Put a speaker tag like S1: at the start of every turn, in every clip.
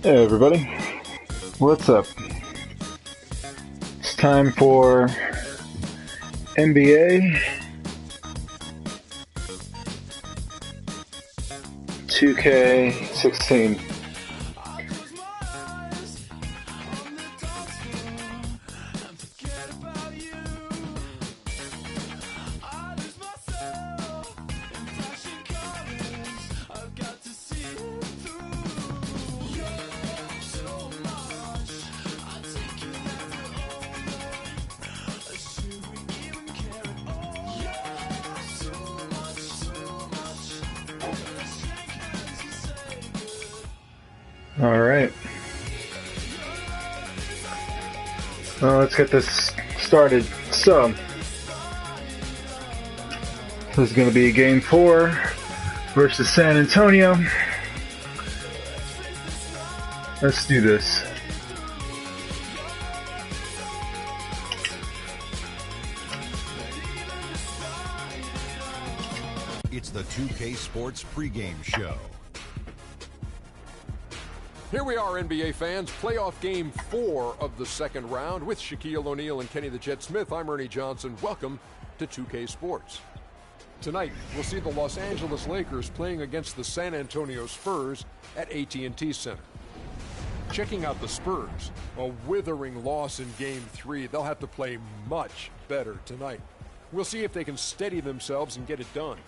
S1: Hey everybody, what's up? It's time for NBA 2K16. Alright. Well, let's get this started. So, this is going to be Game 4 versus San Antonio. Let's do this.
S2: It's the 2K Sports pregame show.
S3: Here we are, NBA fans. Playoff Game 4 of the second round with Shaquille O'Neal and Kenny the Jet Smith. I'm Ernie Johnson. Welcome to 2K Sports. Tonight, we'll see the Los Angeles Lakers playing against the San Antonio Spurs at AT&T Center. Checking out the Spurs, a withering loss in Game 3. They'll have to play much better tonight. We'll see if they can steady themselves and get it done.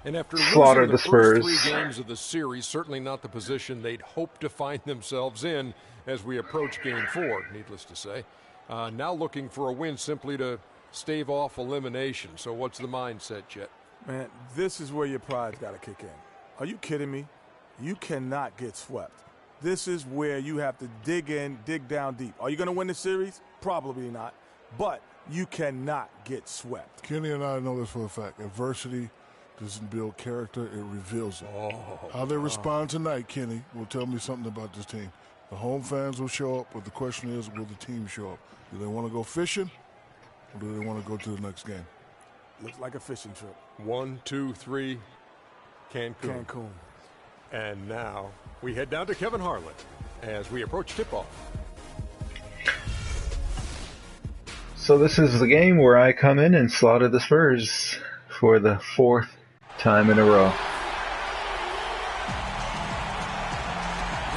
S3: And after losing the first 3 games of the series, certainly not the position they'd hoped to find themselves in as we approach Game 4, needless to say. Now looking for a win simply to stave off elimination. So what's the mindset, Jet?
S4: Man, this is where your pride's got to kick in. Are you kidding me? You cannot get swept. This is where you have to dig in, dig down deep. Are you going to win the series? Probably not. But you cannot get swept.
S5: Kenny and I know this for a fact. Adversity doesn't build character, it reveals it. How they respond tonight, Kenny, will tell me something about this team. The home fans will show up, but the question is, will the team show up? Do they want to go fishing, or do they want to go to the next game?
S4: Looks like a fishing trip.
S3: 1, 2, 3, Cancun. And now we head down to Kevin Harlan as we approach tip-off.
S1: So this is the game where I come in and slaughter the Spurs for the 4th time in a row.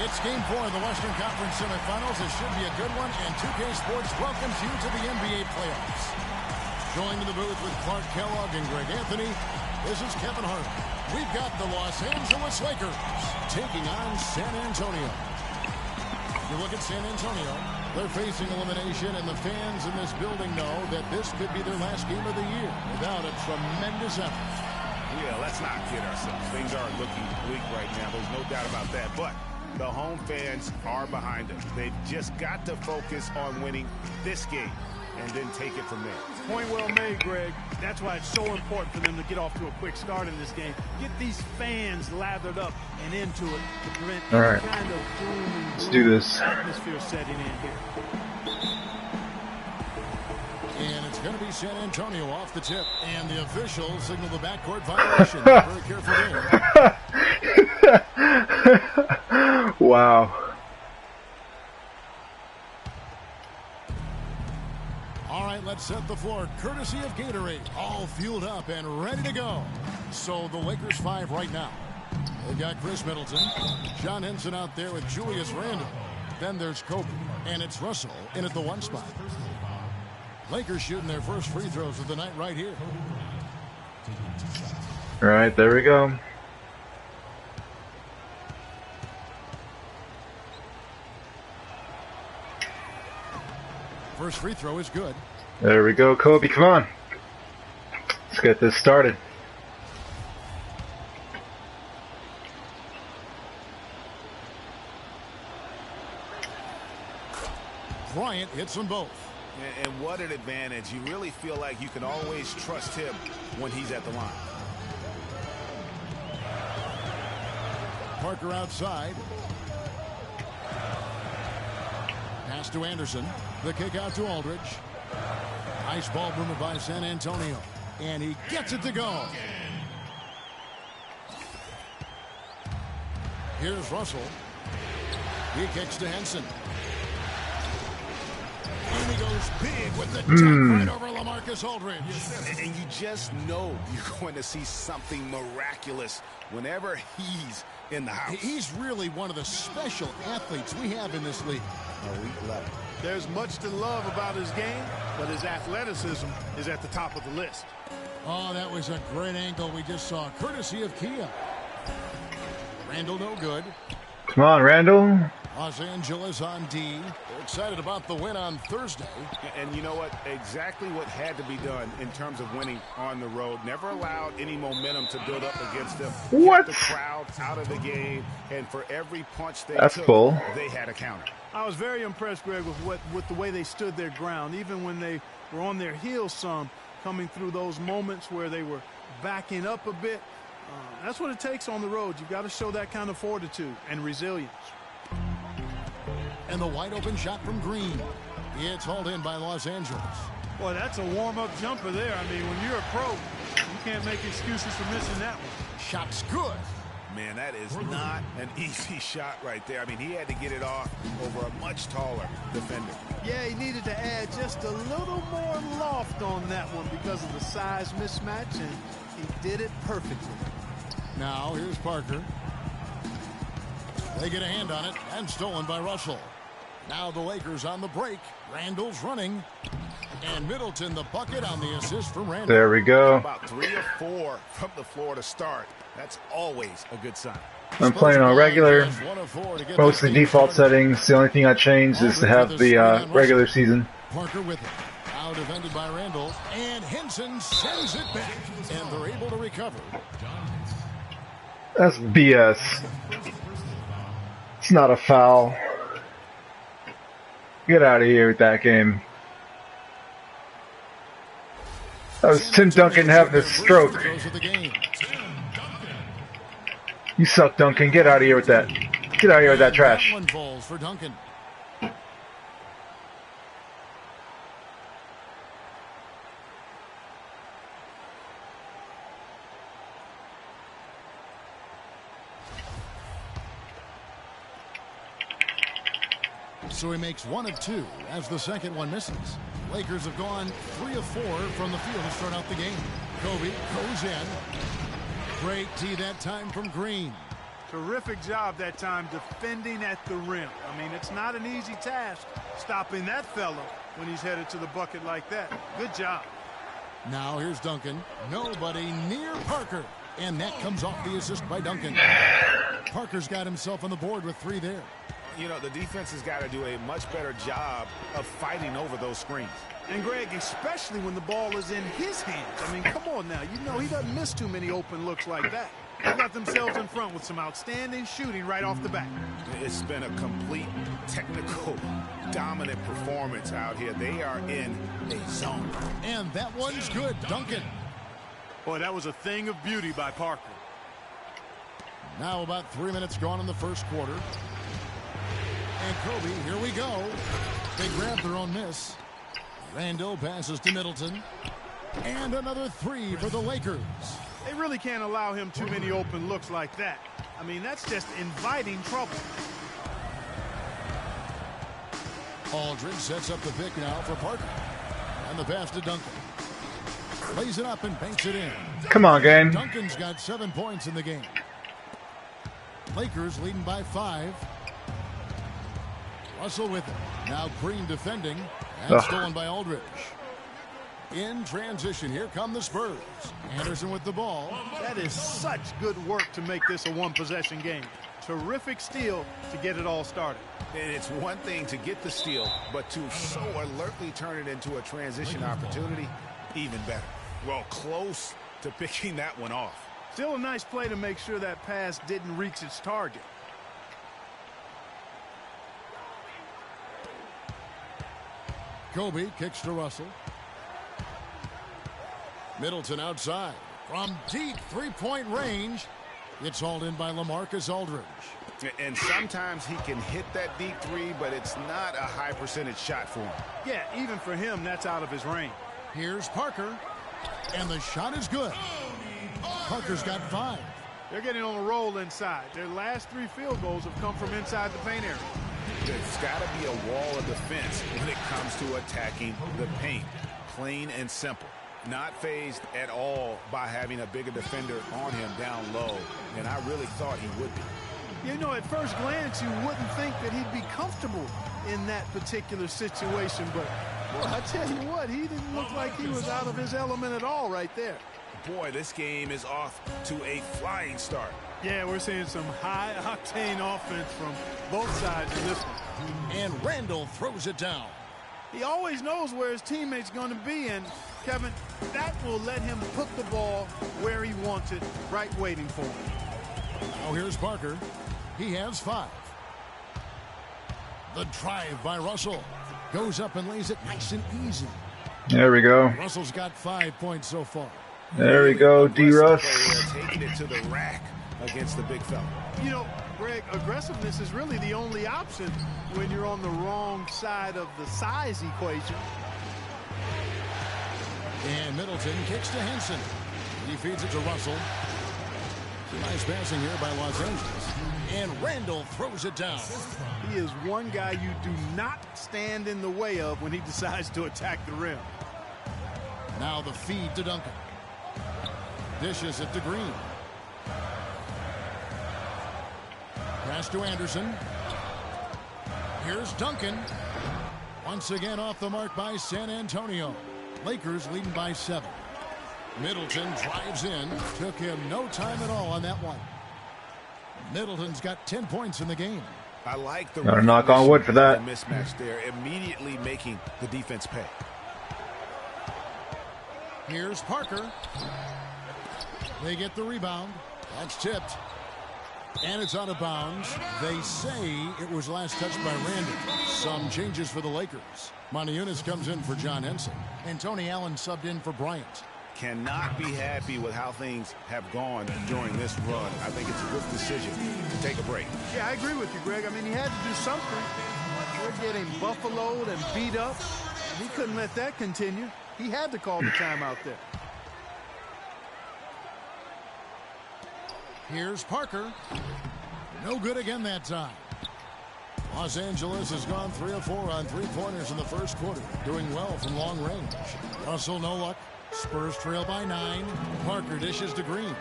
S6: It's Game 4 of the Western Conference semifinals. It should be a good one, and 2K Sports welcomes you to the NBA playoffs. Going to the booth with Clark Kellogg and Greg Anthony, this is Kevin Hart. We've got the Los Angeles Lakers taking on San Antonio. You look at San Antonio, they're facing elimination, and the fans in this building know that this could be their last game of the year without a tremendous effort.
S7: Yeah, let's not kid ourselves. Things are looking bleak right now. There's no doubt about that. But the home fans are behind them. They've just got to focus on winning this game and then take it from there.
S8: Point well made, Greg. That's why it's so important for them to get off to a quick start in this game. Get these fans lathered up and into it to prevent any kind of doom and
S1: Let's do this.
S8: atmosphere setting in here.
S6: And it's going to be San Antonio off the tip. And the officials signal the backcourt violation. Very careful there.
S1: Wow.
S6: All right, let's set the floor. Courtesy of Gatorade. All fueled up and ready to go. So the Lakers 5 right now. They've got Chris Middleton. John Henson out there with Julius Randle. Then there's Kobe. And it's Russell in at the 1 spot. Lakers shooting their first free throws of the night right here.
S1: All right, there we go.
S6: First free throw is good.
S1: There we go, Kobe, come on. Let's get this started.
S6: Bryant hits them both.
S7: And what an advantage. You really feel like you can always trust him when he's at the line.
S6: Parker outside. Pass to Anderson. The kick out to Aldridge. Nice ball movement by San Antonio. And he gets it to go. Here's Russell. He kicks to Henson. And he goes big with the dunk right over LaMarcus Aldridge.
S7: And you just know you're going to see something miraculous whenever he's in the house.
S6: He's really one of the special athletes we have in this league.
S7: We love it.
S8: There's much to love about his game, but his athleticism is at the top of the list.
S6: Oh, that was a great angle we just saw, courtesy of Kia. Randall no good.
S1: Come on, Randall.
S6: Los Angeles on D. They're excited about the win on Thursday.
S7: And you know what? Exactly what had to be done in terms of winning on the road. Never allowed any momentum to build up against them.
S1: What?
S7: Kept the crowd out of the game, and for every punch they
S1: That's
S7: took,
S1: bull.
S7: they had a counter.
S8: I was very impressed, Greg, with the way they stood their ground, even when they were on their heels some, coming through those moments where they were backing up a bit. That's what it takes on the road. You've got to show that kind of fortitude and resilience.
S6: And the wide open shot from Green. It's hauled in by Los Angeles.
S8: Boy, that's a warm-up jumper there. I mean, when you're a pro, you can't make excuses for missing that one.
S6: Shot's good.
S7: Man, that is not an easy shot right there. I mean, he had to get it off over a much taller defender.
S8: Yeah, he needed to add just a little more loft on that one because of the size mismatch, and he did it perfectly.
S6: Now, here's Parker. They get a hand on it, and stolen by Russell. Now the Lakers on the break. Randall's running. And Middleton the bucket on the assist from Randall.
S1: There we go.
S7: About 3 or 4 from the floor to start. That's always a good sign.
S1: I'm playing on regular, mostly default settings. The only thing I changed is to have the regular season.
S6: Parker with it. Now defended by Randall. And Henson sends it back. And they're able to recover.
S1: That's BS. It's not a foul. Get out of here with that game. That was Tim Duncan having a stroke. You suck, Duncan. Get out of here with that. Get out of here with that trash.
S6: One falls for Duncan. So he makes 1 of 2 as the second one misses. Lakers have gone 3 of 4 from the field to start out the game. Kobe goes in. Great tee that time from Green.
S8: Terrific job that time defending at the rim. I mean, it's not an easy task stopping that fella when he's headed to the bucket like that. Good job.
S6: Now here's Duncan. Nobody near Parker. And that comes off the assist by Duncan. Parker's got himself on the board with 3 there.
S7: You know, the defense has got to do a much better job of fighting over those screens.
S8: And, Greg, especially when the ball is in his hands. I mean, come on now. You know he doesn't miss too many open looks like that. They got themselves in front with some outstanding shooting right off the bat.
S7: It's been a complete technical dominant performance out here. They are in a zone.
S6: And that one's good. Duncan.
S8: Boy, that was a thing of beauty by Parker.
S6: Now about 3 minutes gone in the first quarter. And Kobe, here we go. They grab their own miss. Randall passes to Middleton. And another 3 for the Lakers.
S8: They really can't allow him too many open looks like that. I mean, that's just inviting trouble.
S6: Aldridge sets up the pick now for Parker. And the pass to Duncan. Lays it up and banks it in.
S1: Come on, game.
S6: Duncan's got 7 points in the game. Lakers leading by 5. Russell with it. Now Green defending. And stolen by Aldridge. In transition, here come the Spurs. Anderson with the ball.
S8: That is such good work to make this a one-possession game. Terrific steal to get it all started.
S7: And it's one thing to get the steal, but to so alertly turn it into a transition opportunity, even better. Well, close to picking that one off.
S8: Still a nice play to make sure that pass didn't reach its target.
S6: Kobe kicks to Russell. Middleton outside. From deep three-point range. It's hauled in by LaMarcus Aldridge.
S7: And sometimes he can hit that deep 3, but it's not a high percentage shot for him.
S8: Yeah, even for him, that's out of his range.
S6: Here's Parker. And the shot is good. Parker's got 5.
S8: They're getting on a roll inside. Their last 3 field goals have come from inside the paint area.
S7: There's got to be a wall of defense when it comes to attacking the paint. Plain and simple. Not fazed at all by having a bigger defender on him down low, and I really thought he would be.
S8: You know, at first glance, you wouldn't think that he'd be comfortable in that particular situation, but well, I tell you what, he didn't look like he was out of his element at all right there.
S7: Boy, this game is off to a flying start.
S8: Yeah, we're seeing some high-octane offense from both sides in this one.
S6: And Randall throws it down.
S8: He always knows where his teammate's going to be, and, Kevin, that will let him put the ball where he wants it, right waiting for him.
S6: Now here's Parker. He has 5. The drive by Russell. Goes up and lays it nice and easy.
S1: There we go.
S6: Russell's got 5 points so far.
S1: There we go, D-Russ.
S7: Taking it to the rack against the big fella.
S8: You know, Greg, aggressiveness is really the only option when you're on the wrong side of the size equation.
S6: And Middleton kicks to Henson. He feeds it to Russell. Nice passing here by Los Angeles. And Randall throws it down.
S8: He is one guy you do not stand in the way of when he decides to attack the rim.
S6: Now the feed to Duncan. Dishes it to Green. Pass to Anderson. Here's Duncan. Once again off the mark by San Antonio. Lakers leading by 7. Middleton drives in. Took him no time at all on that one. Middleton's got 10 points in the game.
S7: I like the
S1: Gotta knock on wood for that.
S7: Mismatch there, immediately making the defense pay.
S6: Here's Parker. They get the rebound. That's tipped. And it's out of bounds. They say it was last touched by Randall. Some changes for the Lakers. Montejunas comes in for John Henson. And Tony Allen subbed in for Bryant.
S7: Cannot be happy with how things have gone during this run. I think it's a good decision to take a break.
S8: Yeah, I agree with you, Greg. I mean, he had to do something. We're getting buffaloed and beat up. He couldn't let that continue. He had to call the timeout there.
S6: Here's Parker. No good again that time. Los Angeles has gone 3 of 4 on 3-pointers in the first quarter. Doing well from long range. Russell no luck. Spurs trail by 9. Parker dishes to Green.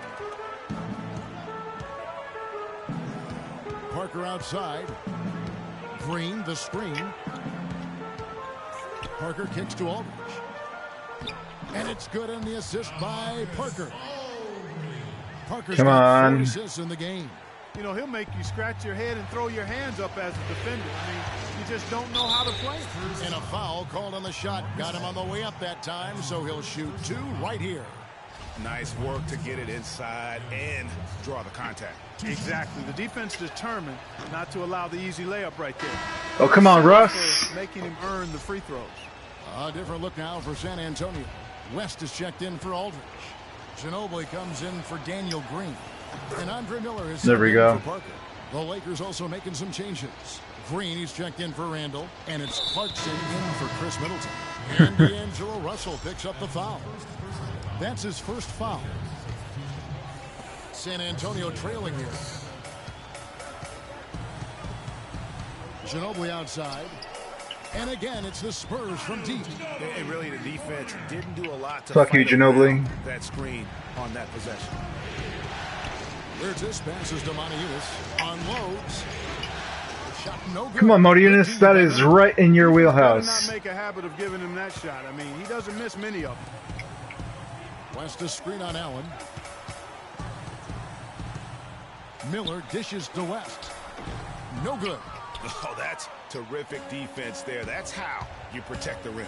S6: Parker outside. Green the screen. Parker kicks to Aldridge. And it's good on the assist by Parker. Parker's
S1: Come
S6: got
S1: on.
S6: 4 assists in the game.
S8: You know, he'll make you scratch your head and throw your hands up as a defender. I mean, you just don't know how to play.
S6: And a foul called on the shot. Got him on the way up that time, so he'll shoot 2 right here.
S7: Nice work to get it inside and draw the contact.
S8: Exactly. The defense determined not to allow the easy layup right there.
S1: Oh, come on, Russ.
S8: For making him earn the free throws.
S6: A different look now for San Antonio. West is checked in for Aldridge. Ginobili comes in for Daniel Green. And Andre Miller is
S1: There we go.
S6: for Parker. The Lakers also making some changes. Green, he's checked in for Randall. And it's Clarkson in for Chris Middleton. And D'Angelo Russell picks up the foul. That's his first foul. San Antonio trailing here. Ginobili outside. And again, it's the Spurs from deep.
S7: And really, the defense didn't do a lot to
S1: Fuck you,
S7: fight
S1: Ginobili.
S7: around that screen on that possession.
S6: Where's this? Passes to Montejunas. Unloads. Shot no good.
S1: Come on, Montejunas. That is right in your
S8: Better
S1: wheelhouse.
S8: not make a habit of giving him that shot. I mean, he doesn't miss many of them.
S6: West a screen on Allen. Miller dishes to West. No good.
S7: Oh, that's terrific defense there. That's how you protect the rim.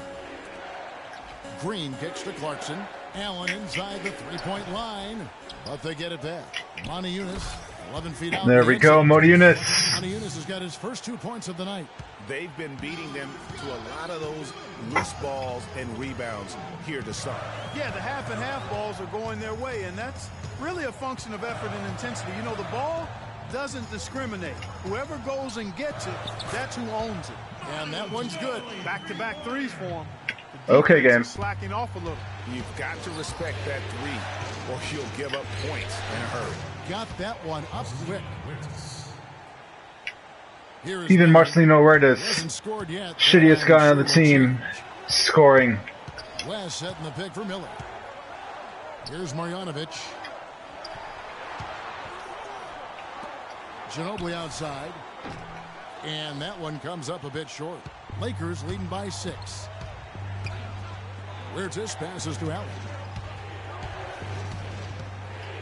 S6: Green kicks to Clarkson. Allen inside the three-point line. But they get it back. Montejunas, 11 feet out.
S1: There we go, Montejunas.
S6: Montejunas has got his first 2 points of the night.
S7: They've been beating them to a lot of those loose balls and rebounds here to start.
S8: Yeah, the half and half balls are going their way, and that's really a function of effort and intensity. You know, the ball doesn't discriminate. Whoever goes and gets it, that's who owns it.
S6: And that one's good.
S8: Back-to-back threes for him.
S1: Okay, game.
S8: Slacking off a little.
S7: You've got to respect that three, or you'll give up points in a hurry.
S6: got that one up quick.
S1: Even Marcelino Huertas, shittiest guy on the team, scoring.
S6: West setting the pick for Miller. Here's Marjanovic. Ginobili outside. And that one comes up a bit short. Lakers leading by 6. Huertas passes to Allen.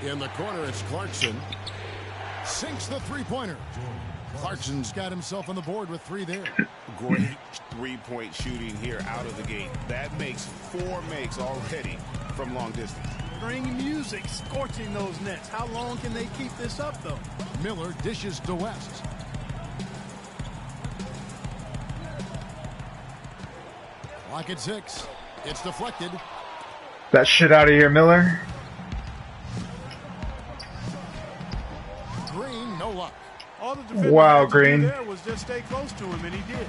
S6: In the corner, it's Clarkson. Sinks the three-pointer. Clarkson's got himself on the board with 3 there.
S7: Great three-point shooting here out of the gate. That makes 4 makes already from long distance.
S8: Bring music, scorching those nets. How long can they keep this up, though?
S6: Miller dishes to West. Clock at 6. It's deflected.
S1: That shit out of here, Miller.
S6: Green, no luck.
S8: All the defender
S1: Wow,
S8: had to do
S1: Green.
S8: there was just stay close to him, and he did.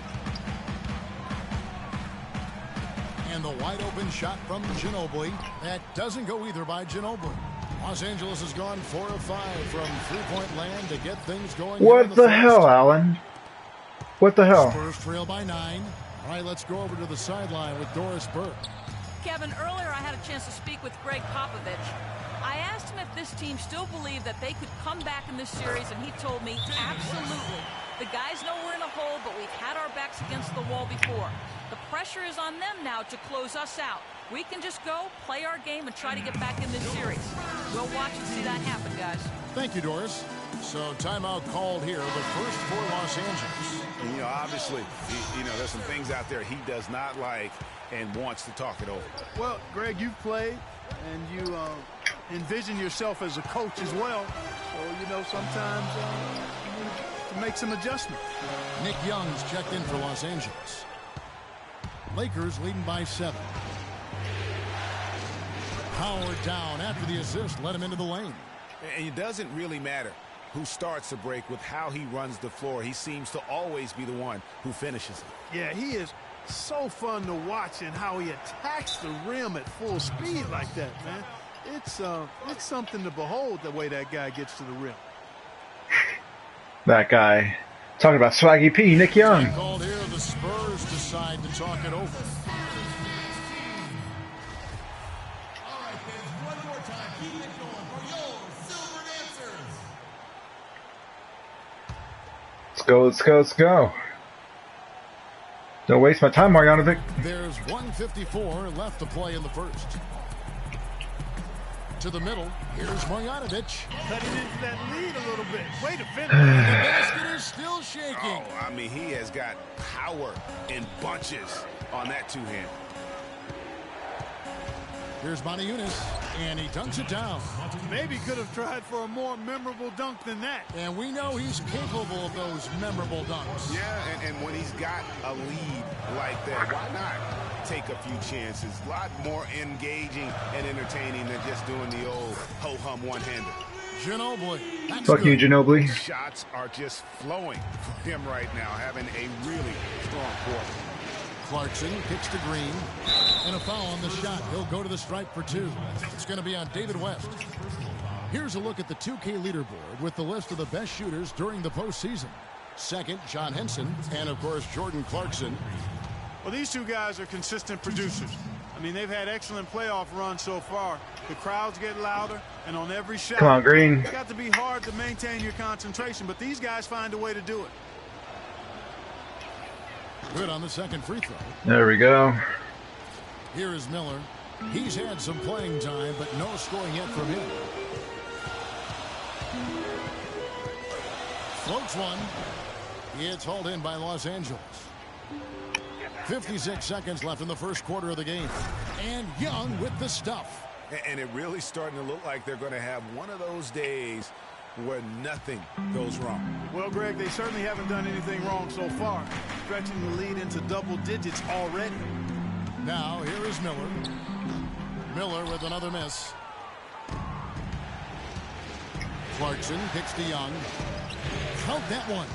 S6: And the wide open shot from Ginobili. That doesn't go either by Ginobili. Los Angeles has gone 4 of 5 from three-point land to get things going.
S1: What the hell, Allen? What the hell?
S6: Spurs trail by 9. All right, let's go over to the sideline with Doris Burke.
S9: Kevin, earlier I had a chance to speak with Greg Popovich. I asked him if this team still believed that they could come back in this series, and he told me, absolutely. The guys know we're in a hole, but we've had our backs against the wall before. The pressure is on them now to close us out. We can just go, play our game, and try to get back in this series. We'll watch and see that happen, guys.
S6: Thank you, Doris. So timeout called here, the first for Los Angeles.
S7: And, you know, obviously, there's some things out there he does not like and wants to talk it over.
S8: Well, Greg, you've played, and you envision yourself as a coach as well. So, sometimes you need to make some adjustments.
S6: Nick Young's checked in for Los Angeles. Lakers leading by 7. Howard down after the assist led him into the lane.
S7: And it doesn't really matter who starts the break with how he runs the floor. He seems to always be the one who finishes it.
S8: Yeah, he is so fun to watch, and how he attacks the rim at full speed like that, man. It's something to behold, the way that guy gets to the rim.
S1: That guy. Talking about Swaggy P, Nick Young.
S6: Called here, the Spurs decide to talk it over.
S1: Let's go, let's go. Don't waste my time, Marjanovic.
S6: There's 1:54 left to play in the first. To the middle, here's Marjanovic.
S8: Cutting into that lead a little bit. Way to finish.
S6: The basket is still shaking.
S7: Oh, I mean, he has got power in bunches on that two-hand.
S6: Here's Eunice, and he dunks it down.
S8: Maybe could have tried for a more memorable dunk than that.
S6: And we know he's capable of those memorable dunks.
S7: Yeah, and when he's got a lead like that, why not take a few chances? A lot more engaging and entertaining than just doing the old ho-hum one-hander.
S6: Ginobili. That's
S1: Fuck you,
S6: good.
S1: Ginobili.
S7: Shots are just flowing for him right now, having a really strong quarter.
S6: Clarkson kicks to Green, and a foul on the shot. He'll go to the stripe for 2. It's going to be on David West. Here's a look at the 2K leaderboard with the list of the best shooters during the postseason. Second, John Henson, and of course, Jordan Clarkson.
S8: Well, these two guys are consistent producers. I mean, they've had excellent playoff runs so far. The crowds get louder, and on every shot,
S1: Come on, Green.
S8: It's got to be hard to maintain your concentration, but these guys find a way to do it.
S6: Good on the second free throw.
S1: There we go.
S6: Here is Miller. He's had some playing time, but no scoring yet from him. Floats one. It's hauled in by Los Angeles. 56 seconds left in the first quarter of the game. And Young with the stuff.
S7: And it really starting to look like they're going to have one of those days where nothing goes wrong.
S8: Well, Greg, they certainly haven't done anything wrong so far. Stretching the lead into double digits already.
S6: Now, here is Miller. Miller with another miss. Clarkson kicks to Young. Count that one.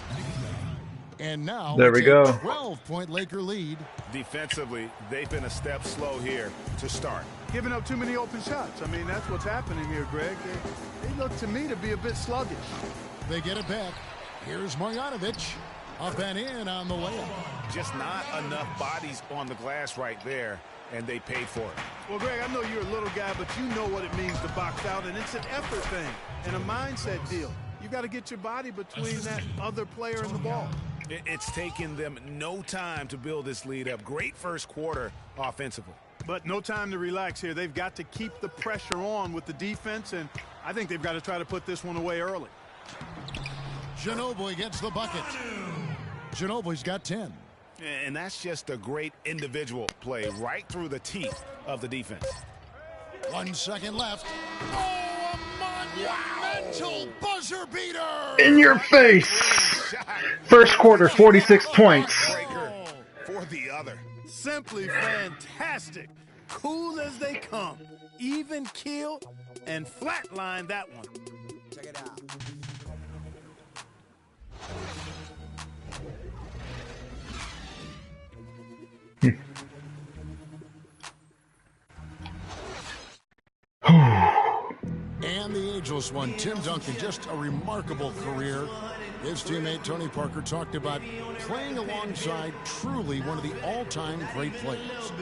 S6: And now
S1: there we go.
S6: 12-point Laker lead.
S7: Defensively, they've been a step slow here to start.
S8: giving up too many open shots. I mean, that's what's happening here, Greg. They look to me to be a bit sluggish.
S6: They get it back. Here's Marjanovic. Up and in on the layup.
S7: Just not enough bodies on the glass right there, and they paid for it.
S8: Well, Greg, I know you're a little guy, but you know what it means to box out, and it's an effort thing and a mindset deal. You got to get your body between that other player and the ball.
S7: It's taken them no time to build this lead up. Great first quarter offensively.
S8: But no time to relax here. They've got to keep the pressure on with the defense, and I think they've got to try to put this one away early.
S6: Ginobili gets the bucket. Ginobili's got 10.
S7: And that's just a great individual play right through the teeth of the defense.
S6: 1 second left. Oh, a monumental buzzer beater!
S1: In your face! First quarter, 46 points.
S7: Breaker for the other.
S8: Simply fantastic. Cool as they come. Even keel and flatline that one. Check it out.
S6: And the ageless one, Tim Duncan, just a remarkable career. His teammate Tony Parker talked about playing alongside truly one of the all-time great players.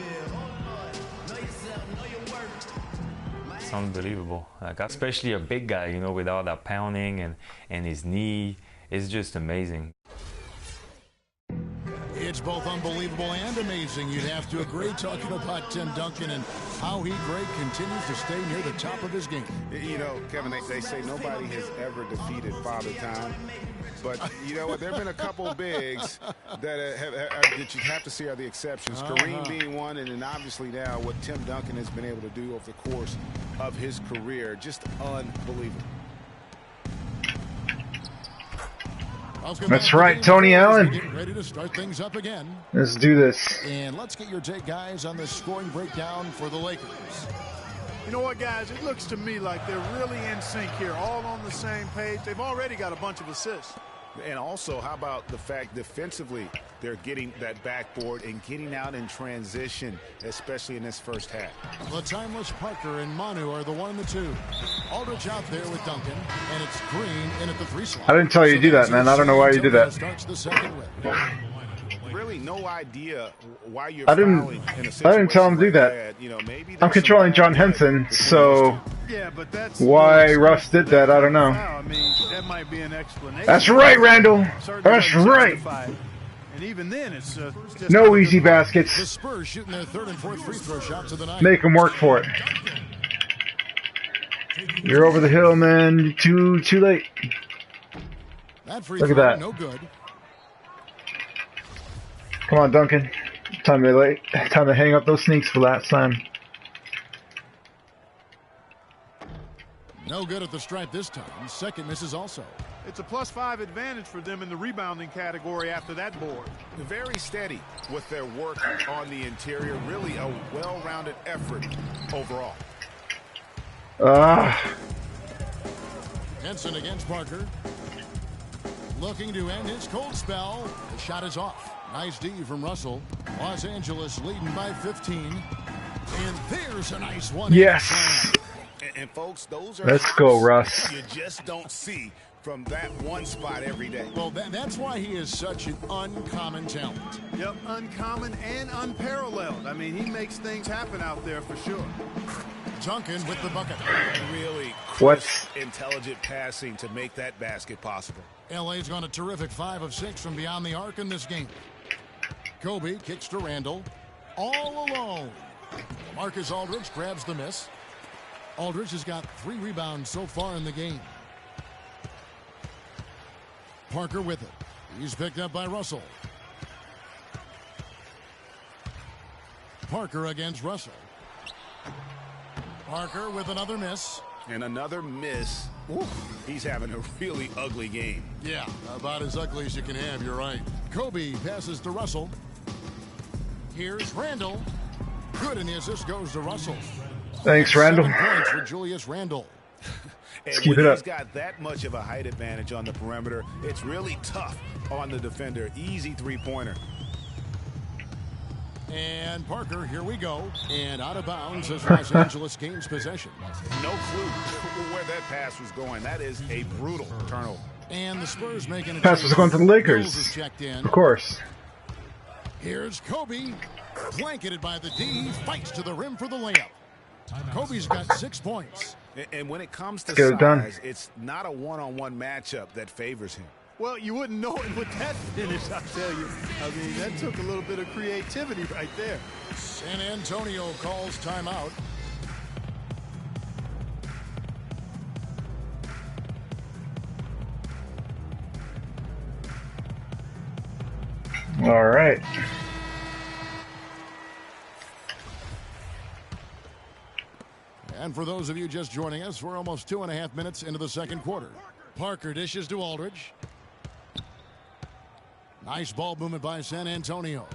S10: It's unbelievable. Like, especially a big guy, you know, with all that pounding and his knee. It's just amazing.
S6: It's both unbelievable and amazing, you'd have to agree, talking about Tim Duncan and how he, Greg, continues to stay near the top of his game.
S7: You know, Kevin, they say nobody has ever defeated Father Time. But you know what? There have been a couple of bigs that that you have to see are the exceptions. Kareem being one, and then obviously now what Tim Duncan has been able to do over the course of his career. Just unbelievable.
S1: That's right, Tony Allen.
S6: Ready to start things up again.
S1: Let's do this.
S6: And let's get your take, guys, on the scoring breakdown for the Lakers.
S8: You know what, guys? It looks to me like they're really in sync here, all on the same page. They've already got a bunch of assists.
S7: And also, how about the fact defensively they're getting that backboard and getting out in transition, especially in this first half.
S6: The timeless Parker and Manu are the 1 and the 2. Aldridge out there with Duncan, and it's Green in at the 3 slot.
S1: I didn't tell you to do that, man. I don't know why you did that.
S6: Starts the second
S7: Really no idea why you're
S1: I didn't tell him to do that.
S7: You know, maybe
S1: I'm controlling John Henson, so
S8: yeah, but that's
S1: why Russ did that, I don't know.
S8: I mean, that might be an explanation.
S1: That's right, Randall. That's right.
S8: And even then, it's just
S1: no easy baskets.
S6: The Spurs shooting their 3rd and 4th free throw shots of the night.
S1: Make them work for it. You're over the hill, man. Too late.
S6: That free
S1: Look at
S6: throw,
S1: that.
S6: no good.
S1: Come on, Duncan. Time to hang up those sneaks for last time.
S6: No good at the stripe this time. Second misses also.
S8: It's a +5 advantage for them in the rebounding category after that board.
S7: Very steady with their work on the interior. Really a well-rounded effort overall.
S6: Henson against Parker. Looking to end his cold spell. The shot is off. Nice D from Russell. Los Angeles leading by 15. And there's a nice one.
S1: Yes.
S7: And folks, those are
S1: Let's go, Russ.
S7: you just don't see from that one spot every day.
S6: Well, that's why he is such an uncommon talent.
S8: Yep, uncommon and unparalleled. I mean, he makes things happen out there for sure.
S6: Duncan with the bucket.
S7: Really
S1: What's
S7: intelligent passing to make that basket possible.
S6: LA's gone a terrific 5 of 6 from beyond the arc in this game. Kobe kicks to Randall. All alone. Marcus Aldridge grabs the miss. Aldridge has got 3 rebounds so far in the game. Parker with it. He's picked up by Russell. Parker against Russell. Parker with another miss.
S7: And another miss. Ooh, he's having a really ugly game.
S6: Yeah, about as ugly as you can have, you're right. Kobe passes to Russell. Here's Randall. Good, and the assist goes to Russell.
S1: Thanks, Randall.
S6: 7 points for Julius Randall.
S7: And
S1: keep
S7: when
S1: it
S7: he's
S1: up.
S7: got that much of a height advantage on the perimeter, it's really tough on the defender. Easy three-pointer.
S6: And Parker, here we go. And out of bounds as Los Angeles gains possession.
S7: No clue where that pass was going. That is a brutal turnover.
S6: And the Spurs making a
S1: Pass was going to the Lakers. Of course.
S6: Here's Kobe. Blanketed by the D. Fights to the rim for the layup. Kobe's got 6 points.
S7: And when it comes to
S1: Get it done.
S7: size, it's not a one-on-one matchup that favors him.
S8: Well, you wouldn't know it with that finish, I'll tell you. I mean, that took a little bit of creativity right there.
S6: San Antonio calls timeout.
S1: All right.
S6: And for those of you just joining us, we're almost 2.5 minutes into the second quarter. Parker dishes to Aldridge. Nice ball movement by San Antonio.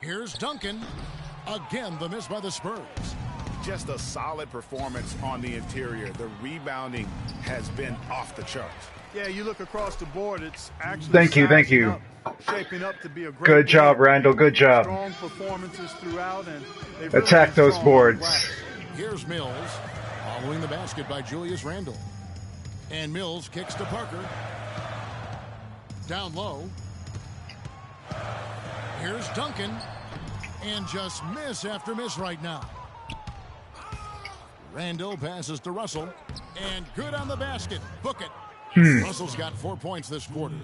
S6: Here's Duncan. Again, the miss by the Spurs.
S7: Just a solid performance on the interior. The rebounding has been off the charts.
S8: Yeah, you look across the board, it's actually
S1: Thank you.
S8: shaping up to be a great
S1: Good job, Randall. Good job.
S8: Strong performances throughout, and they've
S1: Attack
S8: really been
S1: those
S8: strong
S1: boards.
S8: on the glass.
S6: Here's Mills, following the basket by Julius Randle. And Mills kicks to Parker. Down low. Here's Duncan. And just miss after miss right now. Randle passes to Russell. And good on the basket. Book it. Russell's got 4 points this quarter.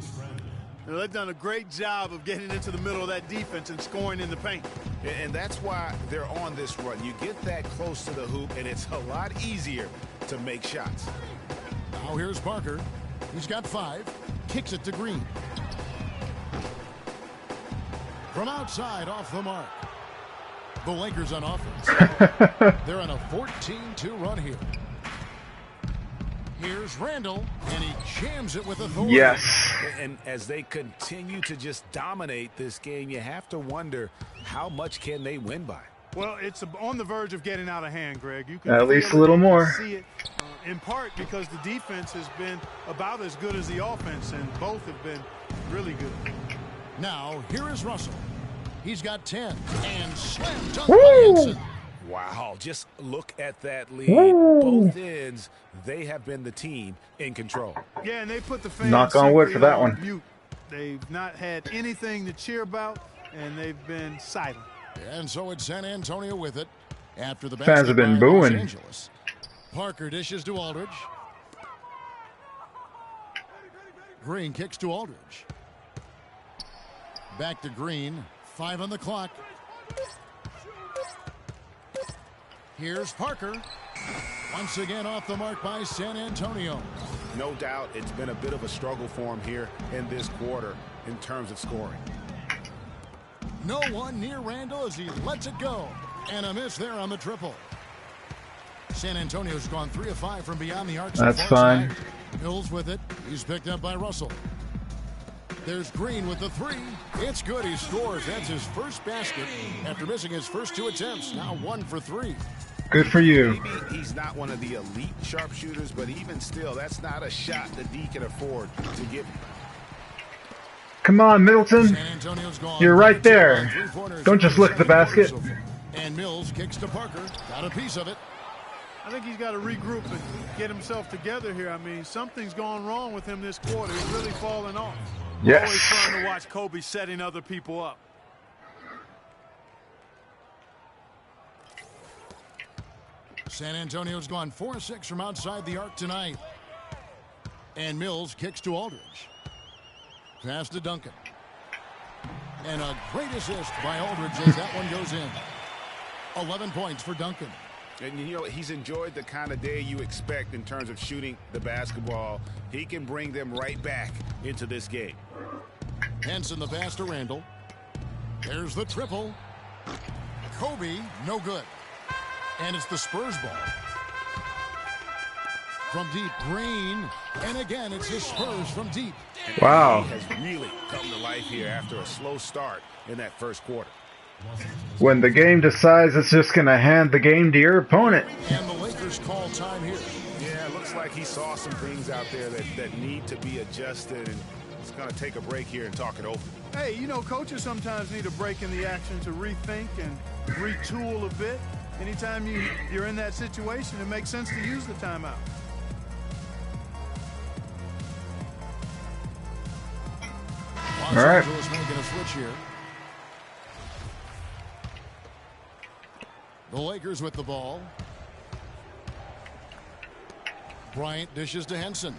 S8: Now, they've done a great job of getting into the middle of that defense and scoring in the paint.
S7: And that's why they're on this run. You get that close to the hoop, and it's a lot easier to make shots.
S6: Now here's Parker. He's got 5. Kicks it to Green. From outside, off the mark. The Lakers on offense. They're on a 14-2 run here. Here's Randle, and he jams it with authority.
S1: Yes.
S7: And as they continue to just dominate this game, you have to wonder how much can they win by.
S8: Well, it's on the verge of getting out of hand, Greg. You can
S1: At least
S8: feel
S1: a little
S8: it,
S1: more.
S8: See it, in part because the defense has been about as good as the offense, and both have been really good.
S6: Now, here is Russell. He's got 10. And slam dunk by Henson.
S7: Wow, just look at that lead. Both ends, they have been the team in control.
S8: Yeah, and they put the fans
S1: Knock on wood for that
S8: on
S1: one.
S8: mute. They've not had anything to cheer about, and they've been silent.
S6: And so it's San Antonio with it. After the
S1: Fans have been
S6: basket by Los
S1: booing.
S6: Angeles. Parker dishes to Aldridge. Green kicks to Aldridge. Back to Green. 5 on the clock. Here's Parker. Once again off the mark by San Antonio.
S7: No doubt it's been a bit of a struggle for him here in this quarter in terms of scoring.
S6: No one near Randle as he lets it go. And a miss there on the triple. San Antonio's gone 3 of 5 from beyond the arc.
S1: That's fine.
S6: Mills with it. He's picked up by Russell. There's Green with the 3. It's good. He scores. That's his first basket after missing his first 2 attempts. Now 1 for 3.
S1: Good for you.
S7: Maybe he's not one of the elite sharpshooters, but even still, that's not a shot the D can afford to give him.
S1: Come on, Middleton.
S6: San Antonio's gone.
S1: You're right there. Don't just look at the basket.
S6: And Mills kicks to Parker. Got a piece of it.
S8: I think he's got to regroup and get himself together here. I mean, something's gone wrong with him this quarter. He's really fallen off.
S1: Yes.
S8: Always trying to watch Kobe setting other people up.
S6: San Antonio's gone 4-6 from outside the arc tonight. And Mills kicks to Aldridge. Pass to Duncan. And a great assist by Aldridge as that one goes in. 11 points for Duncan.
S7: And you know, he's enjoyed the kind of day you expect in terms of shooting the basketball. He can bring them right back into this game.
S6: Henson the pass to Randle. There's the triple. Kobe, no good. And it's the Spurs ball. From deep, Green. And again, it's the Spurs from deep.
S1: Wow.
S7: He has really come to life here after a slow start in that first quarter.
S1: When the game decides it's just going to hand the game to your opponent.
S6: And the Lakers call time here.
S7: Yeah, it looks like he saw some things out there that need to be adjusted. And It's going to take a break here and talk it over.
S8: Hey, you know, coaches sometimes need a break in the action to rethink and retool a bit. Anytime you're in that situation, it makes sense to use the timeout.
S1: All right.
S6: Los Angeles making a switch here. The Lakers with the ball. Bryant dishes to Henson.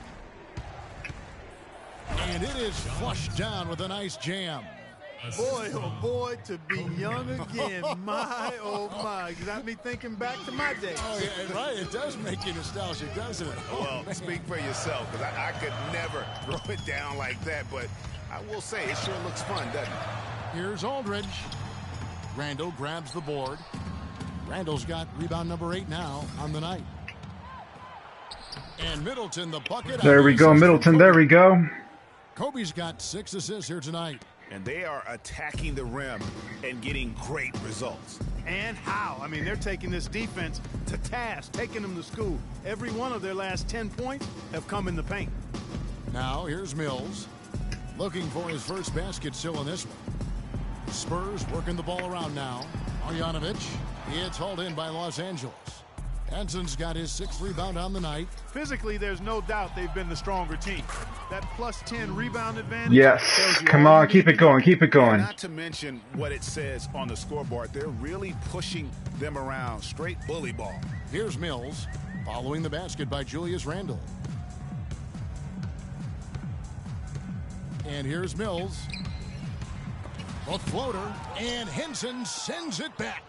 S6: And it is flushed down with a nice jam.
S8: Boy, oh boy, to be young again. My, oh my. Got me thinking back to my days.
S6: Oh, yeah, right. It does make you nostalgic, doesn't it?
S7: Well, speak for yourself, because I could never throw it down like that, but I will say it sure looks fun, doesn't it?
S6: Here's Aldridge. Randall grabs the board. Randall's got rebound number 8 now on the night. And Middleton, the bucket.
S1: There we go, Middleton. There we go.
S6: Kobe's got 6 assists here tonight.
S7: And they are attacking the rim and getting great results.
S8: And how? I mean, they're taking this defense to task, taking them to school. Every one of their last 10 points have come in the paint.
S6: Now, here's Mills. Looking for his first basket still in this one. Spurs working the ball around now. Marjanovic. It's hauled in by Los Angeles. Henson's got his 6th rebound on the night.
S8: Physically, there's no doubt they've been the stronger team. That plus 10 rebound advantage.
S1: Yes. Come on, keep it going. Keep it going.
S7: Not to mention what it says on the scoreboard. They're really pushing them around. Straight bully ball.
S6: Here's Mills following the basket by Julius Randle. And here's Mills. A floater, and Henson sends it back.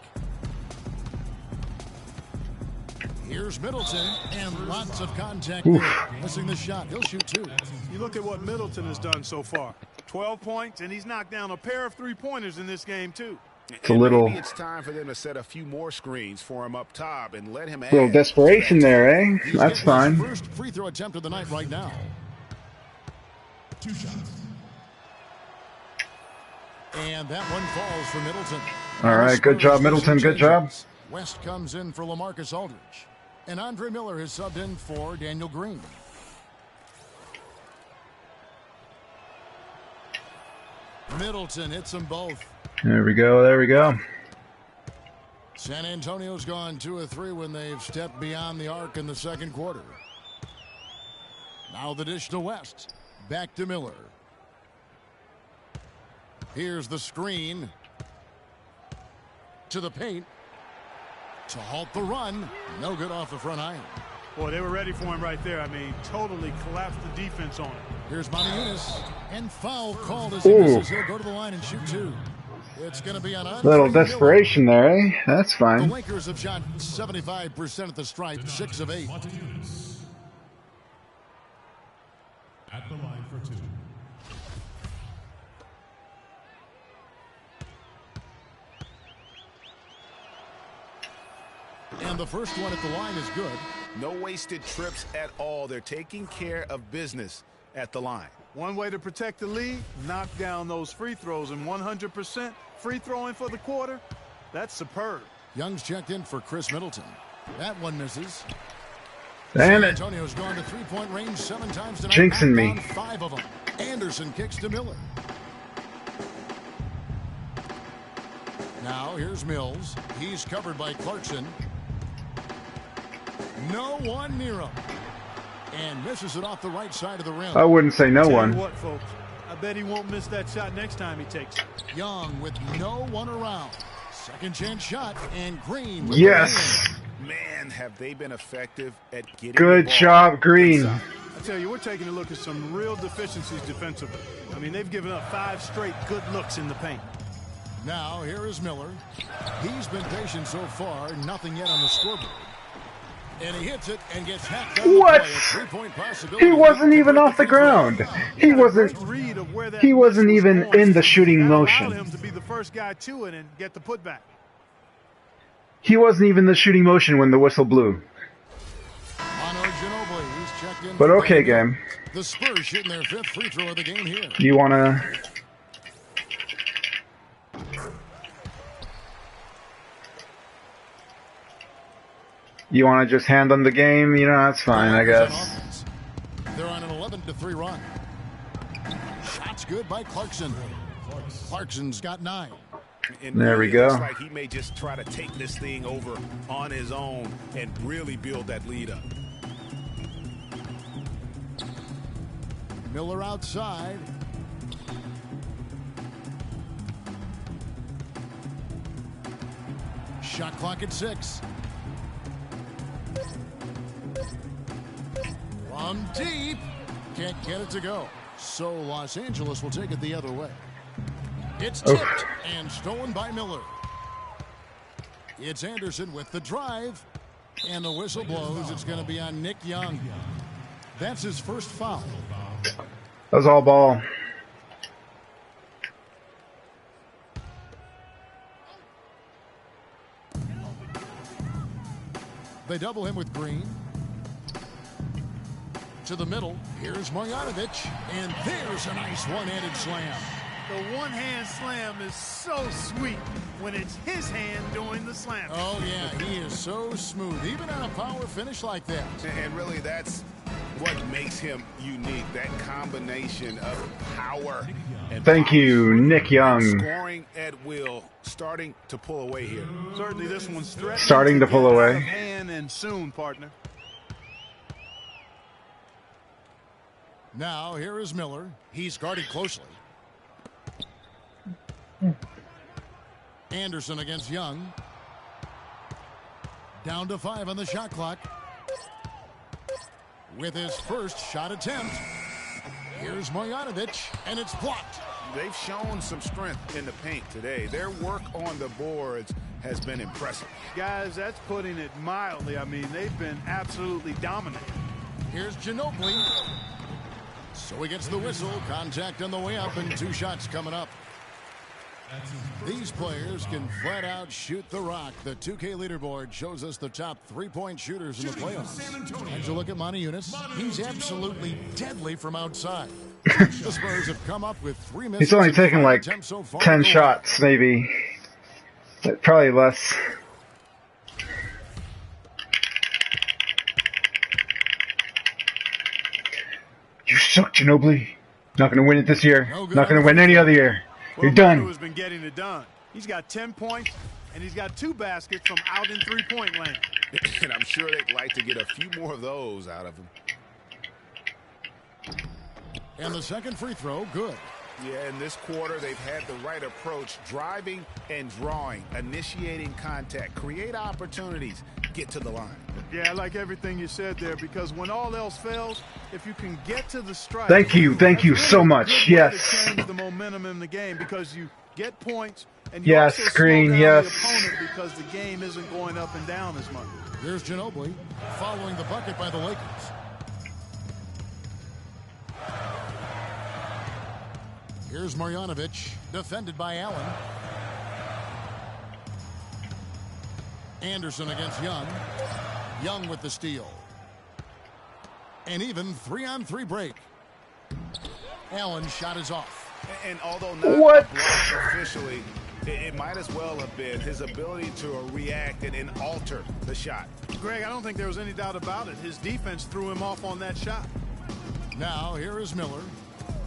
S6: Here's Middleton, and lots of contact there. Missing the shot. He'll shoot 2.
S8: You look at what Middleton has done so far. 12 points, and he's knocked down a pair of three-pointers in this game, too.
S1: It's a little...
S7: Maybe it's time for them to set a few more screens for him up top and let him add.
S1: Little desperation there, eh?
S6: He's
S1: That's fine.
S6: His first free throw attempt of the night right now. 2 shots. And that one falls for Middleton.
S1: All right, good job, Middleton. Good job.
S6: West comes in for LaMarcus Aldridge. And Andre Miller has subbed in for Daniel Green. Middleton hits them both.
S1: There we go. There we go.
S6: San Antonio's gone 2 of 3 when they've stepped beyond the arc in the second quarter. Now the dish to West. Back to Miller. Here's the screen. To the paint. To halt the run. No good off the front iron.
S8: Boy, they were ready for him right there. I mean, totally collapsed the defense on him.
S6: Here's Monteunus. And foul called as he misses. He'll go to the line and shoot 2. It's going to be on
S1: little desperation there, eh? That's fine.
S6: The Lakers have shot 75% at the stripe, 6 of 8.
S2: At the line for 2.
S6: And the first one at the line is good.
S7: No wasted trips at all. They're taking care of business at the line.
S8: One way to protect the lead, knock down those free throws, and 100% free throwing for the quarter, that's superb.
S6: Young's checked in for Chris Middleton. That one misses.
S1: Damn it.
S6: Antonio's gone to 3-point range 7 times tonight.
S1: Jinxing me.
S6: 5 of them. Anderson kicks to Miller. Now here's Mills. He's covered by Clarkson. No one near him. And misses it off the right side of the rim.
S1: I wouldn't say no
S8: Tell
S1: one.
S8: you what, folks, I bet he won't miss that shot next time he takes it.
S6: Young with no one around. Second chance shot, and Green. With
S1: Yes.
S7: Man, have they been effective at getting
S1: Good
S7: the ball
S1: job, Green.
S7: inside.
S8: I tell you, we're taking a look at some real deficiencies defensively. I mean, they've given up 5 straight good looks in the paint.
S6: Now, here is Miller. He's been patient so far, nothing yet on the scoreboard. And he hits it and gets hacked down.
S1: What?
S6: A 3-point possibility.
S1: He wasn't even off the ground. He wasn't even in the shooting motion.
S8: Allowed him to be the first guy to it and get the putback.
S1: He wasn't even in the shooting motion when the whistle blew. But okay, game.
S6: The Spurs shooting their 5th free throw of the game here.
S1: You wanna? You want to just hand them the game? You know, that's fine, I guess.
S6: They're on an 11-3 run. Shot's good by Clarkson. Clarkson's got 9.
S7: And
S1: there
S7: really
S1: we go.
S7: Looks like he may just try to take this thing over on his own and really build that lead up.
S6: Miller outside. Shot clock at 6. From deep. Can't get it to go. So Los Angeles will take it the other way. It's tipped and stolen by Miller. It's Anderson with the drive. And the whistle blows. It's going to be on Nick Young. That's his first foul.
S1: That was all ball.
S6: They double him with Green. To the middle. Here's Marjanovic. And there's a nice one-handed slam.
S8: The one-hand slam is so sweet when it's his hand doing the slam.
S6: Oh, yeah, he is so smooth, even on a power finish like that.
S7: And really, that's what makes him unique, that combination of power and
S1: Thank you, Nick Young.
S7: scoring at will, starting to pull away here.
S8: Certainly this one's threatening.
S1: Starting to pull
S8: get out
S1: away.
S8: of hand and soon, partner.
S6: Now, here is Miller. He's guarded closely. Anderson against Young. Down to 5 on the shot clock. With his first shot attempt. Here's Marjanovic, and it's blocked.
S7: They've shown some strength in the paint today. Their work on the boards has been impressive.
S8: Guys, that's putting it mildly. I mean, they've been absolutely dominant.
S6: Here's Ginobili. So he gets the whistle. Contact on the way up, and 2 shots coming up. These players can flat out shoot the rock. The 2K leaderboard shows us the top 3-point shooters in the playoffs. As you look at Monty he's absolutely deadly from outside. The Spurs have come up with 3 minutes.
S1: He's only taken like 10 shots, maybe. Probably less. You suck, Ginobili. Not going to win it this year. Not going to win any other year. You're done.
S8: Has been getting it done. He's got 10 points, and he's got 2 baskets from out in 3-point land.
S7: And I'm sure they'd like to get a few more of those out of him.
S6: And the second free throw, good.
S7: Yeah, in this quarter, they've had the right approach, driving and drawing, initiating contact, create opportunities, get to the line.
S8: Yeah, I like everything you said there, because when all else fails, if you can get to the strike.
S1: Thank you so much. Yes.
S8: Change the momentum in the game, because you get points and you also
S1: screen,
S8: slow down
S1: yes.
S8: the opponent because the game isn't going up and down as much.
S6: Here's Ginobili following the bucket by the Lakers. Here's Marjanovic, defended by Allen. Anderson against Young. Young with the steal. An even 3-on-3 break. Allen's shot is off.
S7: And although not a block officially, it might as well have been his ability to react and alter the shot.
S8: Greg, I don't think there was any doubt about it. His defense threw him off on that shot.
S6: Now here is Miller.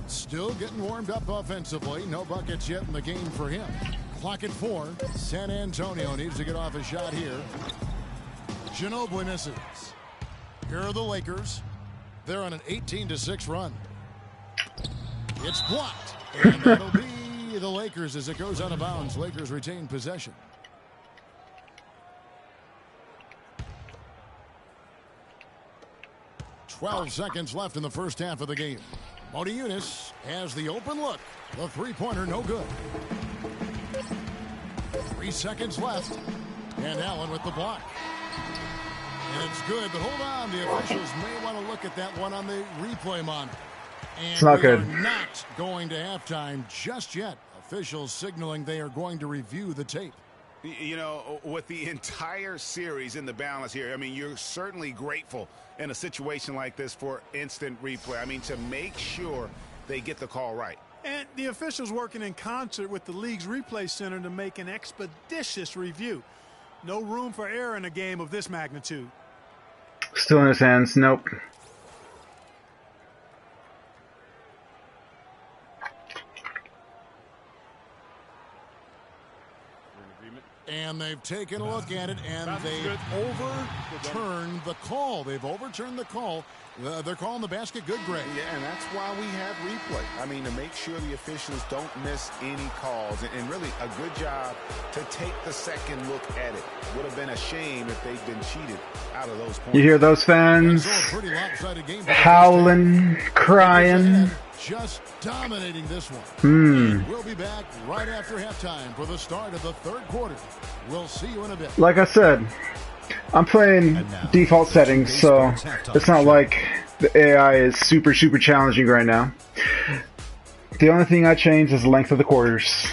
S6: Still getting warmed up offensively. No buckets yet in the game for him. Clock at 4. San Antonio needs to get off a shot here. Ginobili misses. Here are the Lakers. They're on an 18-6 run. It's blocked. And that'll be the Lakers as it goes out of bounds. Lakers retain possession. "12 seconds left in the first half of the game. Monty has the open look. The three-pointer no good. 3 seconds left. And Allen with the block. And it's good, but hold on. The officials may want to look at that one on the replay monitor. And
S1: it's not
S6: we
S1: good.
S6: are not going to halftime just yet. Officials signaling they are going to review the tape.
S7: You know, with the entire series in the balance here, I mean, you're certainly grateful in a situation like this for instant replay. I mean, to make sure they get the call right.
S8: And the officials working in concert with the league's replay center to make an expeditious review. No room for error in a game of this magnitude.
S1: Still in his hands. Nope.
S6: And they've taken a look at it, and they've overturned the call. They've overturned the call. They're calling the basket good, Greg.
S7: Yeah, and that's why we have replay. I mean, to make sure the officials don't miss any calls. And really, a good job to take the second look at it. Would have been a shame if they'd been cheated out of those points.
S1: You hear those fans howling, crying.
S6: Just dominating this one. We'll be back right after halftime for the start of the third quarter. We'll see you in a bit.
S1: Like I said, I'm playing default settings, so it's not like the AI is super challenging right now. The only thing I changed is the length of the quarters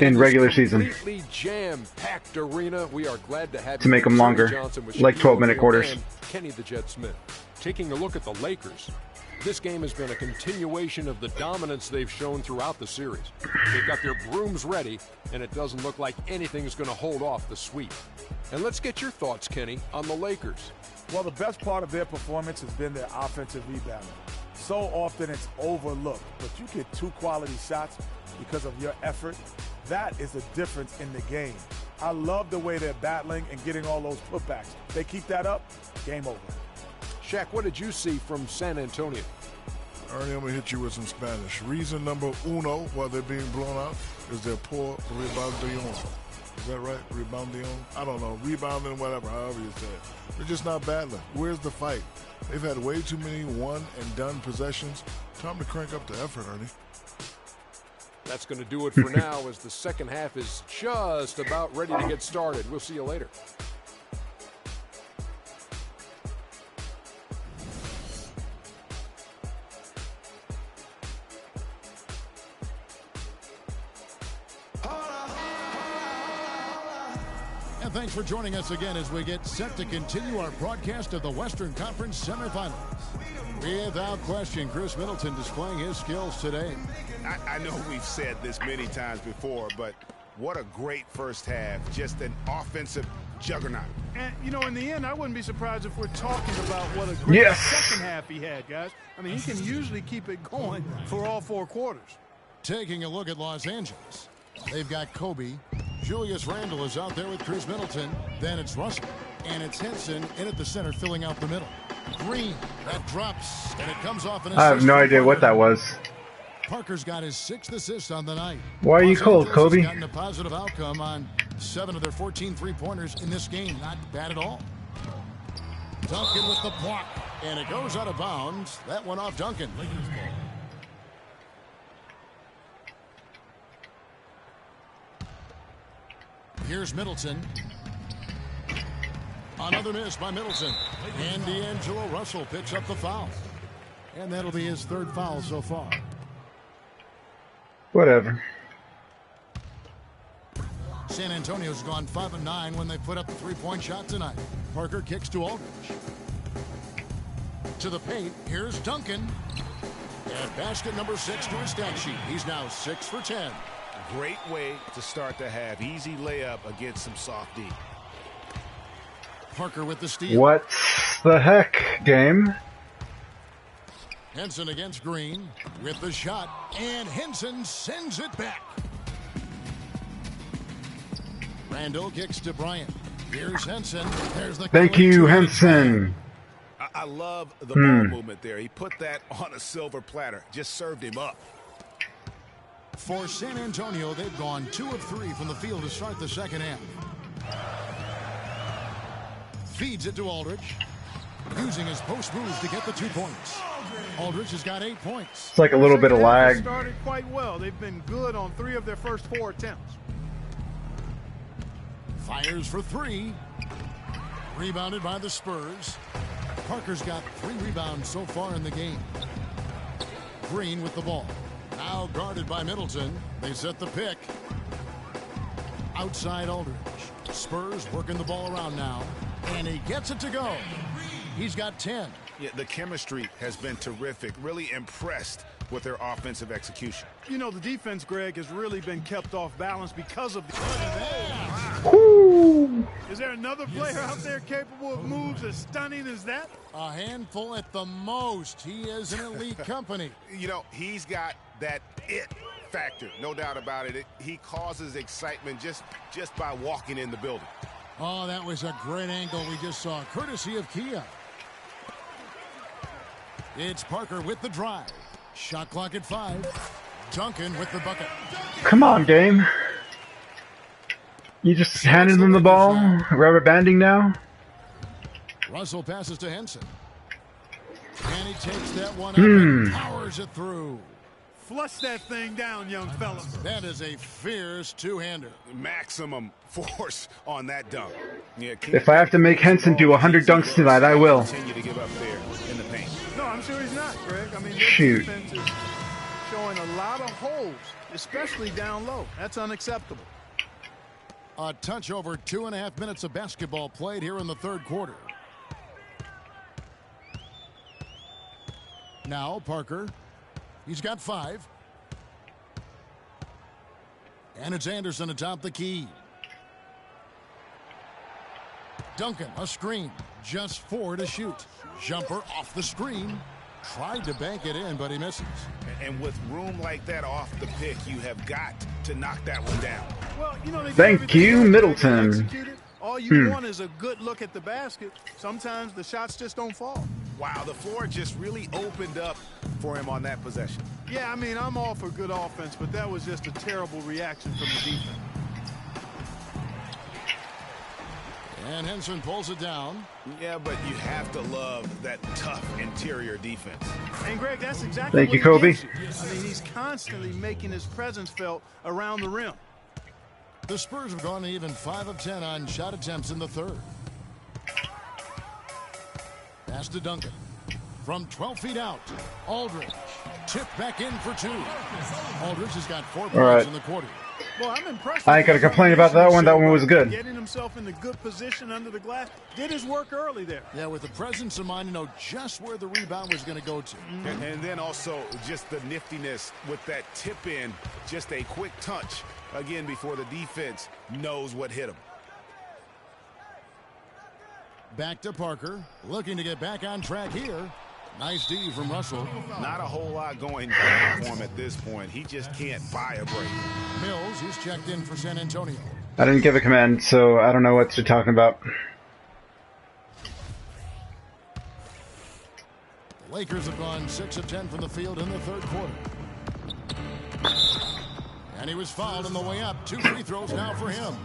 S1: in regular season.
S3: Completely jam-packed arena. We are glad to have
S1: to make them longer, like 12-minute quarters.
S3: Kenny the Jet Smith. Taking a look at the Lakers. This game has been a continuation of the dominance they've shown throughout the series. They've got their brooms ready, and it doesn't look like anything is going to hold off the sweep. And let's get your thoughts, Kenny, on the Lakers.
S4: Well, the best part of their performance has been their offensive rebounding. So often it's overlooked, but you get 2 quality shots because of your effort. That is the difference in the game. I love the way they're battling and getting all those putbacks. They keep that up, game over.
S3: Shaq, what did you see from San Antonio?
S5: Ernie, I'm going to hit you with some Spanish. Reason number uno why they're being blown out is their poor rebounding. Is that right? Rebounding? I don't know. Rebounding, whatever, however you say it. They're just not battling. Where's the fight? They've had way too many one-and-done possessions. Time to crank up the effort, Ernie.
S3: That's going to do it for now as the second half is just about ready to get started. We'll see you later.
S6: And thanks for joining us again as we get set to continue our broadcast of the Western Conference semifinals. Without question, Chris Middleton displaying his skills today.
S7: I know we've said this many times before, but what a great first half. Just an offensive juggernaut.
S8: And, you know, in the end, I wouldn't be surprised if we're talking about what a great second half he had, guys. I mean, he can usually keep it going for all 4 quarters.
S6: Taking a look at Los Angeles. They've got Kobe. Julius Randle is out there with Chris Middleton. Then it's Russell. And it's Henson in at the center filling out the middle. Green, that drops, and it comes off an assist.
S1: I have no idea what that was.
S6: Parker's got his 6th assist on the night.
S1: Why are you cold, Kobe?
S6: He's gotten a positive outcome on 7 of their 14 3-pointers in this game. Not bad at all. Duncan with the block, and it goes out of bounds. That went off Duncan. Here's Middleton. Another miss by Middleton. And D'Angelo Russell picks up the foul. And that'll be his 3rd foul so far.
S1: Whatever.
S6: San Antonio's gone 5 of 9 when they put up a 3-point shot tonight. Parker kicks to Aldridge. To the paint, here's Duncan. And basket number 6 to his stat sheet. He's now 6 for 10.
S7: Great way to start the half. Easy layup against some soft D.
S6: Parker with the steal.
S1: What the heck, game?
S6: Henson against Green with the shot, and Henson sends it back. Randall kicks to Bryant. Here's Henson. There's the
S1: Thank you, Henson.
S7: I love the ball movement there. He put that on a silver platter. Just served him up.
S6: For San Antonio, they've gone 2 of 3 from the field to start the second half. Feeds it to Aldridge. Using his post moves to get the 2 points. Aldridge has got 8 points.
S1: It's like a little bit of lag.
S8: Started quite well. They've been good on 3 of their first 4 attempts.
S6: Fires for 3. Rebounded by the Spurs. Parker's got 3 rebounds so far in the game. Green with the ball. Now guarded by Middleton. They set the pick. Outside Aldridge. Spurs working the ball around now. And he gets it to go. He's got 10.
S7: Yeah, the chemistry has been terrific. Really impressed with their offensive execution.
S8: You know, the defense, Greg, has really been kept off balance because of the... Is there another player out there capable of moves as stunning as that?
S6: A handful at the most. He is an elite company.
S7: You know, he's got that it factor, no doubt about it. He causes excitement just by walking in the building.
S6: Oh, that was a great angle we just saw, courtesy of Kia. It's Parker with the drive. Shot clock at 5. Duncan with the bucket.
S1: Come on, game. You just handed them the ball. Rubber banding now.
S6: Russell passes to Henson. And he takes that one up and powers it through.
S8: Flush that thing down, young fella.
S6: That is a fierce two-hander.
S7: Maximum force on that dunk. Yeah,
S1: if I have to make Henson do 100 dunks tonight, I will.
S7: Continue to give up there in the paint.
S8: No, I'm sure he's not, Greg. I mean, this
S1: Shoot.
S8: defense is showing a lot of holes, especially down low. That's unacceptable.
S6: A touch over 2.5 minutes of basketball played here in the third quarter. Now Parker. He's got 5. And it's Anderson atop the key. Duncan, a screen. Just 4 to shoot. Jumper off the screen. Tried to bank it in, but he misses.
S7: And with room like that off the pick, you have got to knock that one down.
S8: Well, you know,
S1: thank you, Middleton.
S8: All you want is a good look at the basket. Sometimes the shots just don't fall.
S7: Wow, the floor just really opened up for him on that possession.
S8: Yeah, I mean, I'm all for good offense, but that was just a terrible reaction from the defense.
S6: And Henson pulls it down.
S7: Yeah, but you have to love that tough interior defense.
S8: And Greg, that's exactly
S1: Thank
S8: what
S1: you, Kobe.
S8: I mean, he's constantly making his presence felt around the rim.
S6: The Spurs have gone even 5 of 10 on shot attempts in the third. Pass to Duncan. From 12 feet out, Aldridge. Tip back in for 2. Aldridge has got 4 points in the quarter.
S8: Well, I'm impressed.
S1: I ain't gonna complain about that one. That one was good.
S8: Getting himself in the good position under the glass. Did his work early there.
S6: Yeah, with the presence of mind to know just where the rebound was going to go to.
S7: And then also just the niftiness with that tip in. Just a quick touch, again, before the defense knows what hit him.
S6: Back to Parker. Looking to get back on track here. Nice D from Russell.
S7: Not a whole lot going down for him at this point. He just can't buy a break.
S6: Mills, he's checked in for San Antonio.
S1: I didn't give a command, so I don't know what you're talking about.
S6: The Lakers have gone 6 of 10 from the field in the third quarter. And he was fouled on the way up. 2 free throws now for him.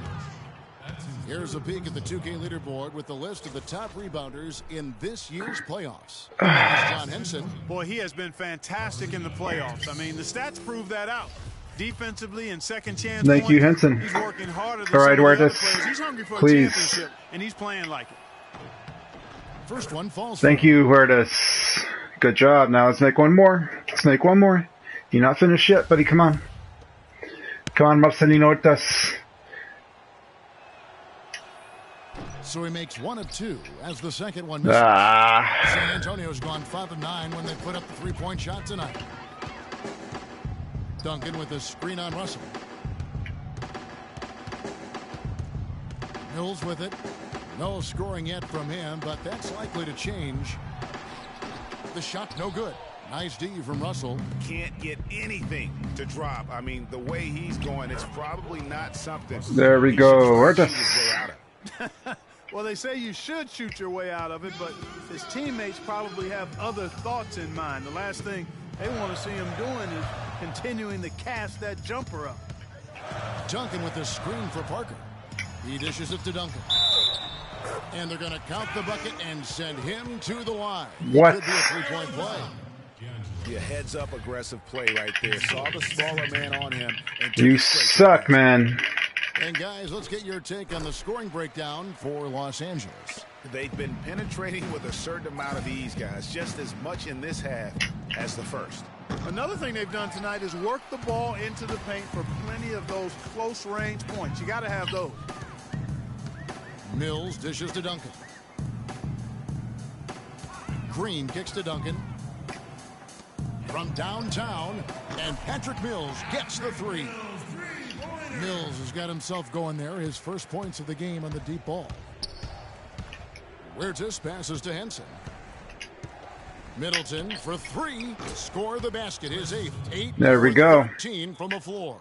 S6: Here's a peek at the 2K leaderboard with the list of the top rebounders in this year's playoffs. Here's John Henson.
S8: Boy, he has been fantastic in the playoffs. I mean, the stats prove that out. Defensively and second chance.
S1: Thank you, Henson.
S8: He's working harder than
S1: all right,
S8: some of the other
S1: Huertas.
S8: players. He's hungry for a
S1: Please.
S8: championship, and he's playing like it.
S6: First one falls.
S1: Thank you, Huertas. Good job. Now let's make one more. Let's make one more. You're not finished yet, buddy. Come on. Come on, Marcelino Huertas.
S6: So he makes 1 of 2 as the second one misses. San Antonio's gone 5 of 9 when they put up the 3-point shot tonight. Duncan with a screen on Russell. Mills with it. No scoring yet from him, but that's likely to change. The shot no good. Nice D from Russell.
S7: Can't get anything to drop. I mean, the way he's going, it's probably not something.
S1: There we go. Huertas.
S8: Well, they say you should shoot your way out of it, but his teammates probably have other thoughts in mind. The last thing they want to see him doing is continuing to cast that jumper up.
S6: Duncan with the screen for Parker. He dishes it to Duncan. And they're going to count the bucket and send him to the line.
S1: What?
S6: It could be a 3-point play.
S7: Yeah, heads up aggressive play right there. Saw the smaller man on him. And
S1: You suck, man.
S6: And guys, let's get your take on the scoring breakdown for Los Angeles.
S7: They've been penetrating with a certain amount of ease, guys, just as much in this half as the first.
S8: Another thing they've done tonight is work the ball into the paint for plenty of those close range points. You got to have those.
S6: Mills dishes to Duncan. Green kicks to Duncan. From downtown, and Patrick Mills gets the 3. Mills has got himself going there. His first points of the game on the deep ball. Huertas passes to Henson. Middleton for three. Score the basket. His eighth. 8
S1: There we go.
S6: 13 from the floor.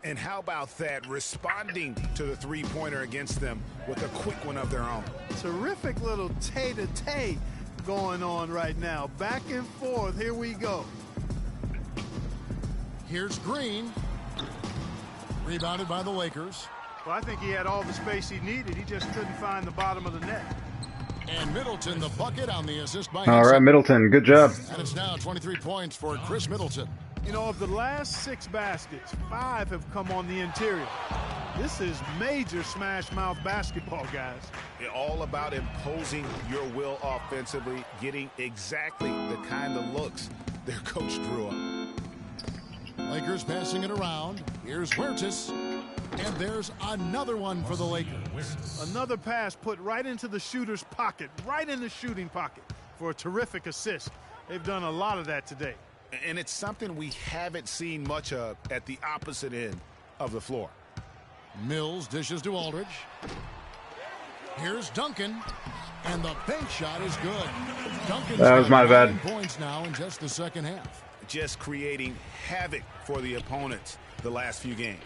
S7: And how about that? Responding to the three-pointer against them with a quick one of their own.
S8: Terrific little tay-to-tay going on right now. Back and forth. Here we go.
S6: Here's Green. Rebounded by the Lakers.
S8: Well, I think he had all the space he needed. He just couldn't find the bottom of the net.
S6: And Middleton, the bucket on the assist by
S1: All right, Middleton. Good job.
S6: And it's now 23 points for Chris Middleton.
S8: You know, of the last 6 baskets, 5 have come on the interior. This is major smash mouth basketball, guys.
S7: All about imposing your will offensively, getting exactly the kind of looks their coach drew up.
S6: Lakers passing it around. Here's Huertas. And there's another one for the Lakers.
S8: Another pass put right into the shooter's pocket, right in the shooting pocket for a terrific assist. They've done a lot of that today.
S7: And it's something we haven't seen much of at the opposite end of the floor.
S6: Mills dishes to Aldridge. Here's Duncan. And the bank shot is good. Duncan's
S1: that was my bad.
S6: Points now in just the second half.
S7: Just creating havoc for the opponents the last few games.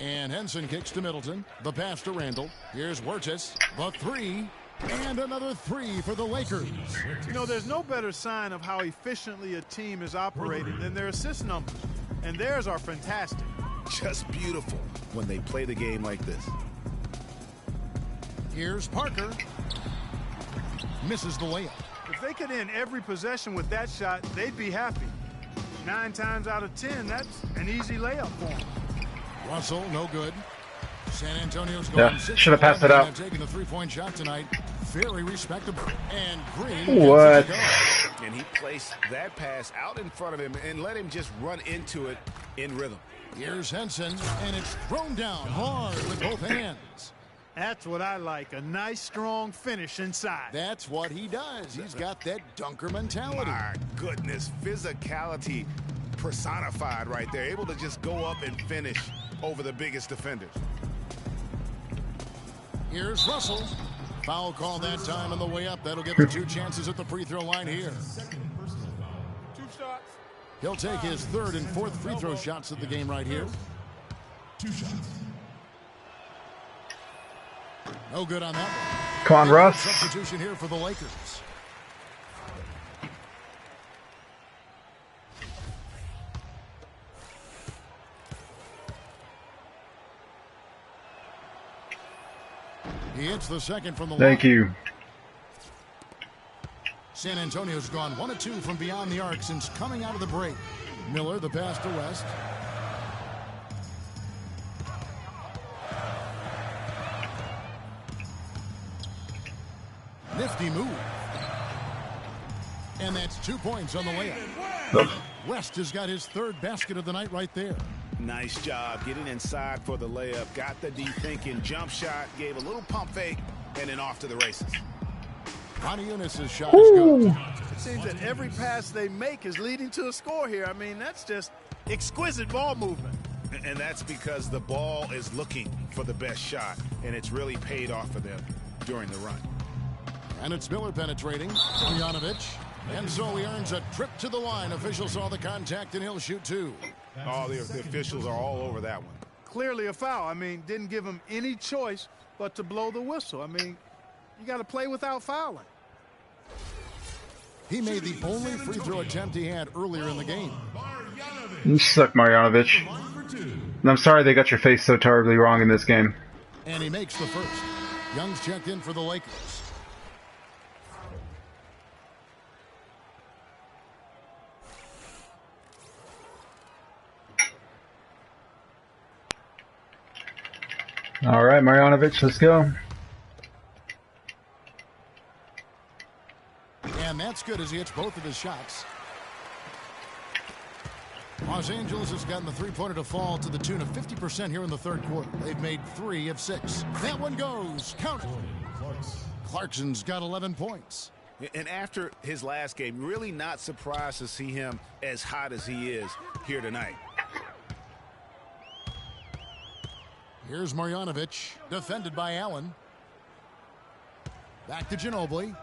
S6: And Henson kicks to Middleton. The pass to Randall. Here's Huertas. The three. And another three for the Lakers.
S8: You know, there's no better sign of how efficiently a team is operating than their assist numbers. And theirs are fantastic.
S7: Just beautiful when they play the game like this.
S6: Here's Parker. Misses the layup.
S8: If they could end every possession with that shot, they'd be happy. 9 times out of 10, that's an easy layup for them.
S6: Russell, no good. San Antonio's going
S1: should have passed it out.
S6: Taking a three-point shot tonight. Very respectable. And Green.
S1: What?
S7: And he placed that pass out in front of him and let him just run into it in rhythm.
S6: Here's Henson, and it's thrown down hard with both hands.
S8: That's what I like, a nice, strong finish inside.
S6: That's what he does. He's got that dunker mentality.
S7: My goodness, physicality personified right there. Able to just go up and finish over the biggest defenders.
S6: Here's Russell. Foul call that time on the way up. That'll give him 2 chances at the free throw line here.
S8: 2 shots.
S6: He'll take his 3rd and 4th free throw shots of the game right here.
S5: 2 shots.
S6: No good on that one.
S1: Come on, Russ.
S6: Substitution here for the Lakers. He hits the second from the line.
S1: Thank you.
S6: San Antonio's gone 1 of 2 from beyond the arc since coming out of the break. Miller, the pass to West. Nifty move. And that's 2 points on the layup. West has got his 3rd basket of the night right there.
S7: Nice job getting inside for the layup. Got the deep-thinking jump shot, gave a little pump fake, and then off to the races.
S6: Ronnie Eunice's shot is good.
S8: It seems that every pass they make is leading to a score here. I mean, that's just exquisite ball movement.
S7: And that's because the ball is looking for the best shot, and it's really paid off for them during the run.
S6: And it's Miller penetrating. Bogdanovic. And so he earns a trip to the line. Officials saw the contact, and he'll shoot 2.
S7: Oh, the officials are all over that one.
S8: Clearly a foul. I mean, didn't give him any choice but to blow the whistle. I mean, you got to play without fouling.
S6: He made the only free throw attempt he had earlier in the game.
S1: You suck, Marjanovic. And I'm sorry they got your face so terribly wrong in this game.
S6: And he makes the first. Young's checked in for the Lakers.
S1: All right, Marjanovic, let's go.
S6: And that's good as he hits both of his shots. Los Angeles has gotten the three-pointer to fall to the tune of 50% here in the 3rd quarter. They've made 3 of 6. That one goes. Count it. Clarkson's got 11 points.
S7: And after his last game, really not surprised to see him as hot as he is here tonight.
S6: Here's Marjanovic, defended by Allen. Back to Ginobili.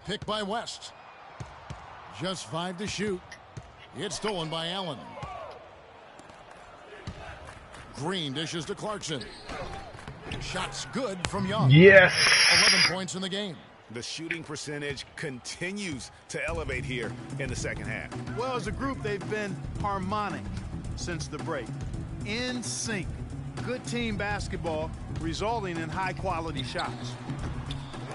S6: Picked by West. Just 5 to shoot. It's stolen by Allen. Green dishes to Clarkson. Shots good from Young.
S1: Yes.
S6: 11 points in the game.
S7: The shooting percentage continues to elevate here in the second half.
S8: Well, as a group, they've been harmonic since the break. In sync. Good team basketball resulting in high-quality shots.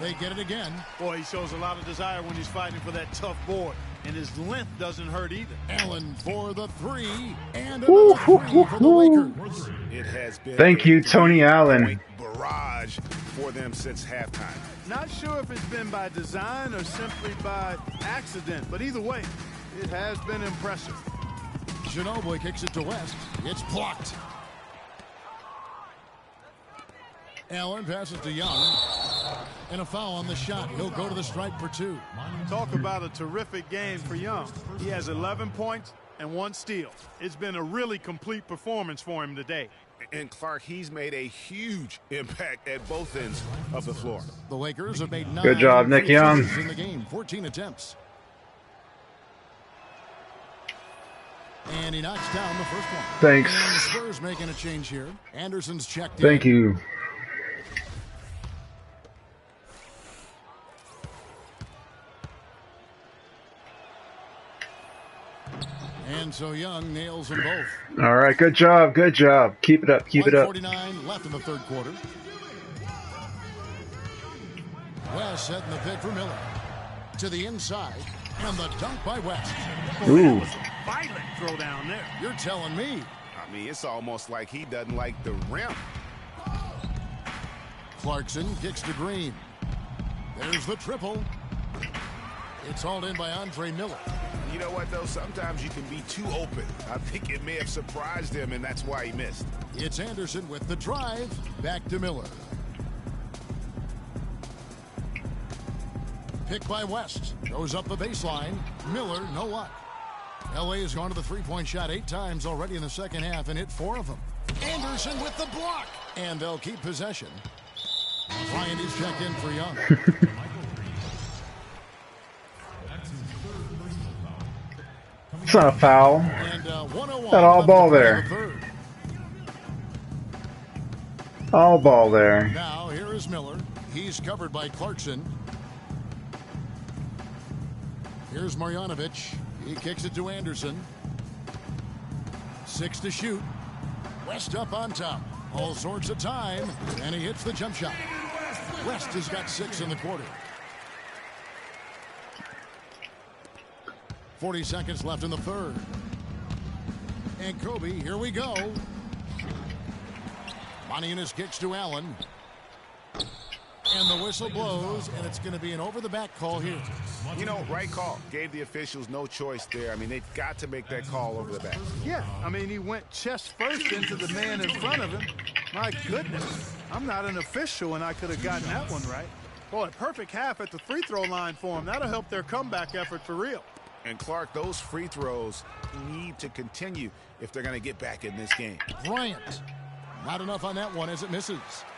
S6: They get it again.
S8: Boy, he shows a lot of desire when he's fighting for that tough board. And his length doesn't hurt either.
S6: Allen for the 3. And another 3 for the Lakers.
S7: It has been
S1: Thank you, Tony Allen.
S7: Barrage for them since halftime.
S8: Not sure if it's been by design or simply by accident, but either way, it has been impressive.
S6: Ginobili kicks it to West. It's blocked. Allen passes to Young. And a foul on the shot. He'll go to the stripe for 2.
S8: Talk about a terrific game for Young. He has 11 points and 1 steal. It's been a really complete performance for him today.
S7: And Clark, he's made a huge impact at both ends of the floor.
S6: The Lakers have made 9
S1: Good job, Nick Young.
S6: in the game. 14 attempts. And he knocks down the first one.
S1: Thanks.
S6: And the Spurs making a change here. Anderson's checked in.
S1: Thank you.
S6: And so Young nails them both.
S1: All right, good job, good job. Keep it up, keep it up.
S6: 1:49 left in the third quarter. West setting the pick for Miller. To the inside. And the dunk by West.
S1: Ooh.
S8: Violent throw down there.
S6: You're telling me.
S7: I mean, it's almost like he doesn't like the rim.
S6: Clarkson kicks to Green. There's the triple. It's hauled in by Andre Miller.
S7: You know what, though? Sometimes you can be too open. I think it may have surprised him, and that's why he missed.
S6: It's Anderson with the drive. Back to Miller. Picked by West. Goes up the baseline. Miller, no luck. L.A. has gone to the three-point shot 8 times already in the second half and hit 4 of them. Anderson with the block. And they'll keep possession. Bryant is checked in for Young.
S1: It's not a foul.
S6: And 101
S1: That all
S6: left
S1: ball
S6: to play in
S1: there.
S6: the third.
S1: All ball there.
S6: Now here is Miller. He's covered by Clarkson. Here's Marjanovic. He kicks it to Anderson. 6 to shoot. West up on top. All sorts of time. And he hits the jump shot. West has got 6 in the quarter. 40 seconds left in the third. And Kobe, here we go. Moniunas kicks to Allen. And the whistle blows, and it's going to be an over-the-back call here.
S7: You know, right call. Gave the officials no choice there. I mean, they've got to make that call over the back.
S8: Yeah, I mean, he went chest first into the man in front of him. My goodness, I'm not an official, and I could have gotten that one right. Boy, perfect half at the free throw line for him. That'll help their comeback effort for real.
S7: And Clark, those free throws need to continue if they're going to get back in this game.
S6: Bryant. Not enough on that one as it misses.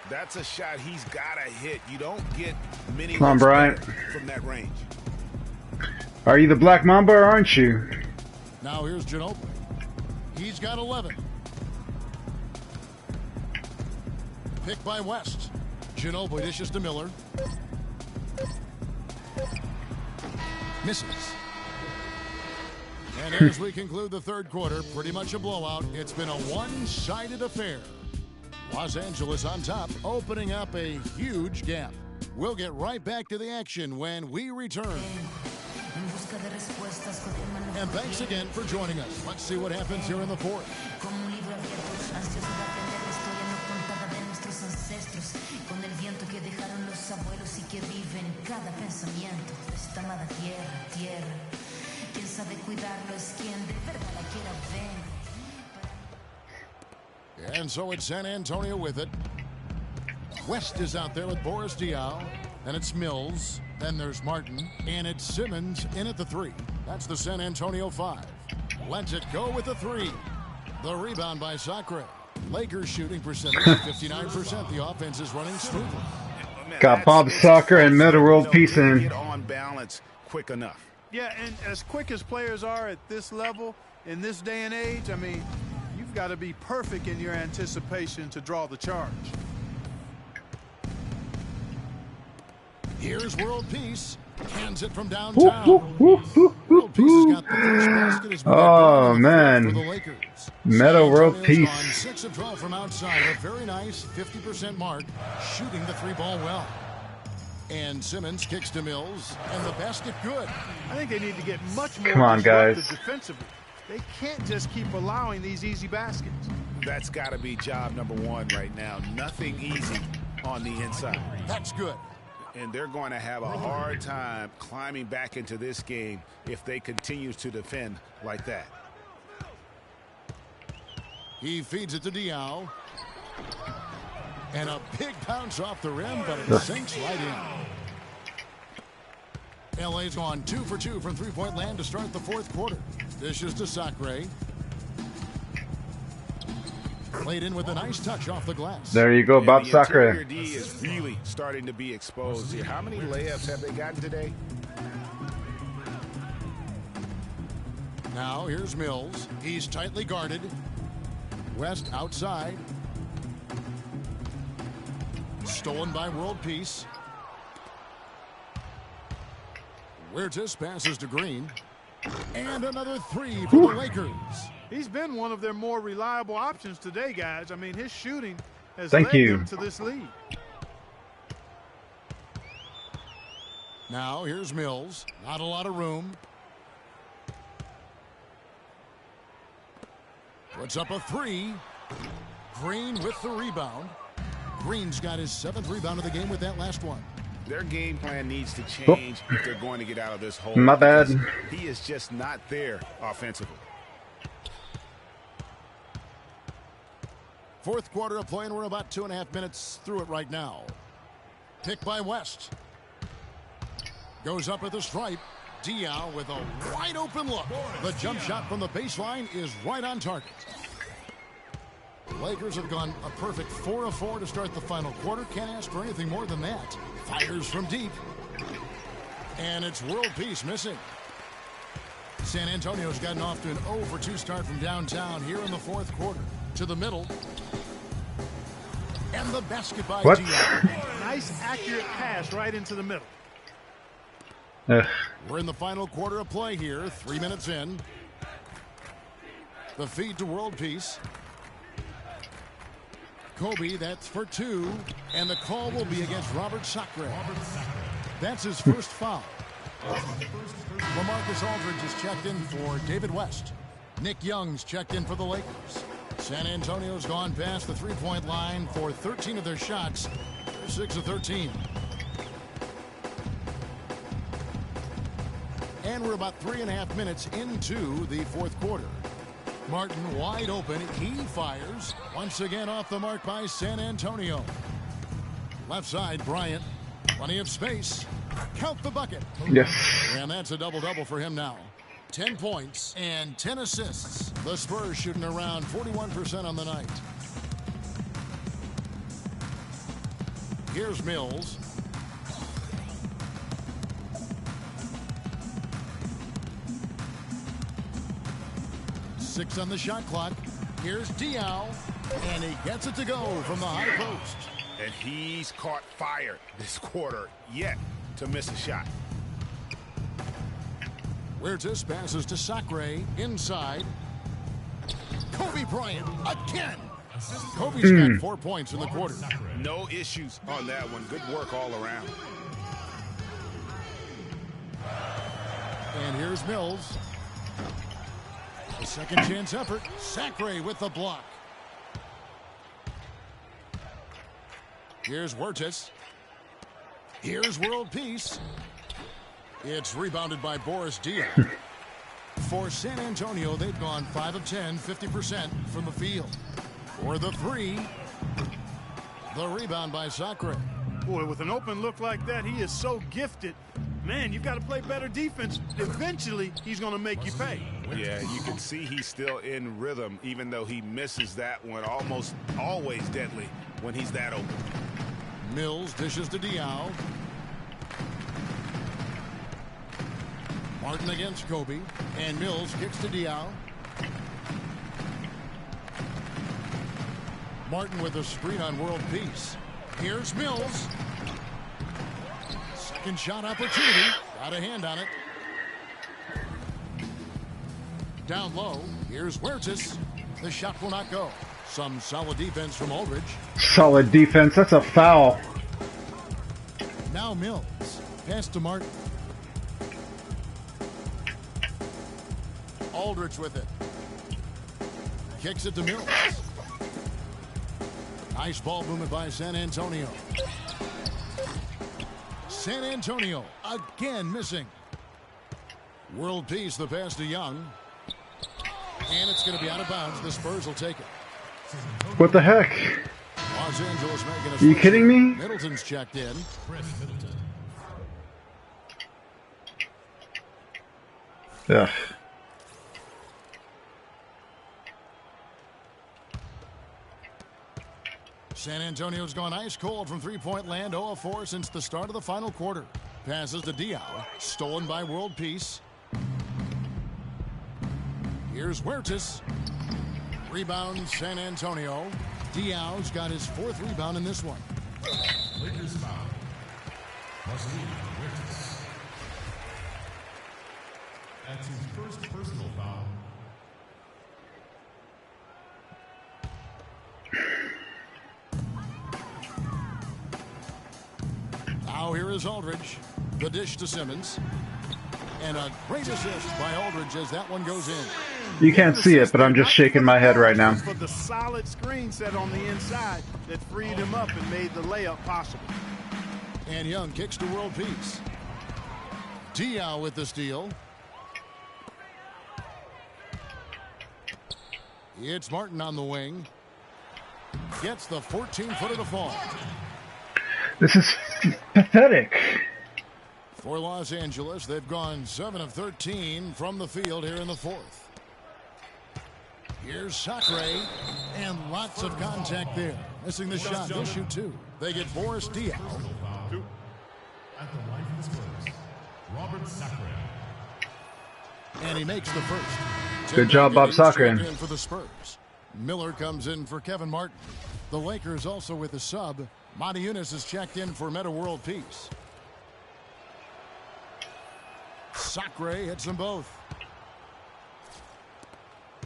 S7: That's a shot he's got to hit. You don't get many
S1: Come on, Bryant.
S7: from that range.
S1: Are you the Black Mamba or aren't you?
S6: Now here's Ginobili. He's got 11. Picked by West. Ginobili dishes to Miller. Misses. And as we conclude the third quarter, pretty much a blowout. It's been a one-sided affair. Los Angeles on top, opening up a huge gap. We'll get right back to the action when we return. And thanks again for joining us. Let's see what happens here in the fourth. And so it's San Antonio with it. West is out there with Boris Diaw. And it's Mills. Then there's Martin. And it's Simmons in at the 3. That's the San Antonio 5. Lets it go with the 3. The rebound by Sacre. Lakers shooting percentage 59%. The offense is running smoothly.
S1: Got Bob Soccer and Meta World Peace in.
S7: Get on balance quick enough.
S8: Yeah, and as quick as players are at this level, in this day and age, I mean, you've got to be perfect in your anticipation to draw the charge.
S6: Here's World Peace. Hands it from downtown. World Peace has got the first basket as
S1: oh,
S6: for
S1: man.
S6: the Lakers.
S1: Meta World Peace.
S6: 6 of 12 from outside. A very nice 50% mark. Shooting the 3-ball well. And Simmons kicks to Mills. And the basket good.
S8: I think they need to get much more
S1: Come on, guys.
S8: defensively. They can't just keep allowing these easy baskets.
S7: That's got to be job number one right now. Nothing easy on the inside.
S6: That's good.
S7: And they're going to have a hard time climbing back into this game if they continue to defend like that.
S6: He feeds it to Diaw. And a big bounce off the rim, but it sinks right in. LA's gone 2 for 2 from three-point land to start the fourth quarter. Dishes to Sacre. Played in with a nice touch off the glass.
S1: There you go, Bob Sacre.
S7: The D is really starting to be exposed here. How many layups have they gotten today?
S6: Now here's Mills. He's tightly guarded. West outside. Stolen by World Peace. Huertas passes to Green. And another 3 for the Lakers.
S8: He's been one of their more reliable options today, guys. I mean, his shooting has
S1: Thank
S8: led
S1: you.
S8: them to this lead.
S6: Now here's Mills. Not a lot of room. Puts up a 3. Green with the rebound. Green's got his 7th rebound of the game with that last one.
S7: Their game plan needs to change if they're going to get out of this hole.
S1: My bad.
S7: He is just not there offensively.
S6: Fourth quarter of play, and we're about 2.5 minutes through it right now. Pick by West. Goes up at the stripe. Diaw with a wide open look. The jump shot from the baseline is right on target. Lakers have gone a perfect 4 of 4 to start the final quarter. Can't ask for anything more than that. Fires from deep. And it's World Peace missing. San Antonio's gotten off to an 0 for 2 start from downtown here in the fourth quarter. To the middle. And the basket by Diaw.
S8: Nice, accurate pass right into the middle.
S6: We're in the final quarter of play here. 3 minutes in. The feed to World Peace. Kobe, that's for 2. And the call will be against Robert Sacre. That's his first foul. LaMarcus Aldridge is checked in for David West. Nick Young's checked in for the Lakers. San Antonio's gone past the three-point line for 13 of their shots. They're 6 of 13. And we're about 3.5 minutes into the fourth quarter. Martin wide open. He fires. Once again off the mark by San Antonio. Left side, Bryant. Plenty of space. Count the bucket.
S1: Yes.
S6: And that's a double-double for him now. 10 points and 10 assists. The Spurs shooting around 41% on the night. Here's Mills. Six on the shot clock. Here's Diaw. And he gets it to go from the high post.
S7: And he's caught fire this quarter yet to miss a shot.
S6: Huertas passes to Sacre inside. Kobe Bryant again. Kobe's got 4 points in the quarter.
S7: No issues on that one. Good work all around.
S6: And here's Mills. A second chance effort. Sacre with the block. Here's Huertas. Here's World Peace. It's rebounded by Boris Diaw. For San Antonio, they've gone 5 of 10, 50% from the field. For the 3, the rebound by Sacre.
S8: Boy, with an open look like that, he is so gifted. Man, you've got to play better defense. Eventually, he's going to make you pay.
S7: Yeah, you can see he's still in rhythm, even though he misses that one. Almost always deadly when he's that open.
S6: Mills dishes to Diaw. Martin against Kobe. And Mills kicks to Diaw. Martin with a screen on world peace. Here's Mills. Second shot opportunity. Got a hand on it. Down low. Here's Huertas. The shot will not go. Some solid defense from Aldridge.
S1: Solid defense. That's a foul.
S6: Now Mills. Pass to Martin. Aldridge with it. Kicks it to Mills. Nice ball movement by San Antonio. San Antonio again missing. World peace, the pass to Young. And it's going to be out of bounds. The Spurs will take it.
S1: What the heck?
S6: Los Angeles making a
S1: Are you kidding me?
S6: Middleton's checked in.
S1: Ugh.
S6: San Antonio's gone ice cold from three-point land, 0 of 4 since the start of the final quarter. Passes to Diaw, stolen by world peace. Here's Huertas. Rebound San Antonio. Diaw's got his 4th rebound in this one.
S2: Lakers foul. Must lead Huertas. That's his first personal foul.
S6: Now here is Aldridge. The dish to Simmons. And a great assist by Aldridge as that one goes in.
S1: You can't see it, but I'm just shaking my head right now.
S8: For the solid screen set on the inside that freed him up and made the layup possible.
S6: And Young kicks to world peace. Diaw with the steal. It's Martin on the wing. Gets the 14-footer to fall.
S1: This is pathetic.
S6: For Los Angeles, they've gone 7 of 13 from the field here in the 4th. Here's Sacre, and lots of contact there. Missing the shot, they'll shoot 2. They get Boris Diaw.
S2: At the line for the Spurs, Robert Sacre.
S6: And he makes the first.
S1: Good job, Bob Sacre.
S6: For the Spurs. Miller comes in for Kevin Martin. The Lakers also with a sub. Monty Eunice is checked in for Meta World Peace. Sacre hits them both.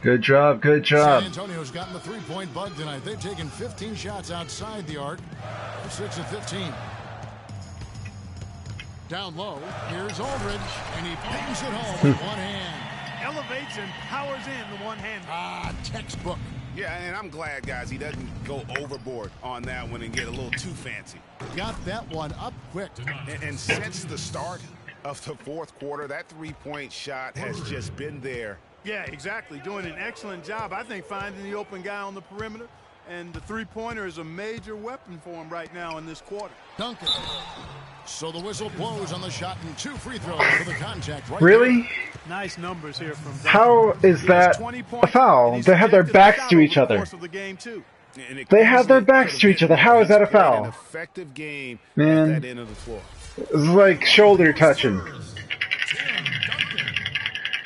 S1: Good job, good job.
S6: San Antonio's gotten the three-point bug tonight. They've taken 15 shots outside the arc. They're 6 of 15. Down low, here's Aldridge, and he pings it home with one hand.
S8: Elevates and powers in the one hand.
S6: Textbook.
S7: Yeah, and I'm glad, guys, he doesn't go overboard on that one and get a little too fancy.
S6: Got that one up quick.
S7: And since the start of the 4th quarter, that three-point shot has just been there.
S8: Yeah, exactly. Doing an excellent job, I think, finding the open guy on the perimeter. And the three-pointer is a major weapon for him right now in this quarter.
S6: Duncan. So the whistle blows on the shot and 2 free throws for the contact. Right
S1: Really?
S8: There. Nice numbers here from Duncan.
S1: How is that a foul? They have their backs to each other. They have their backs to each other. How is that a foul?
S7: An effective game
S1: Man,
S7: at that end of the floor.
S1: It's like shoulder touching.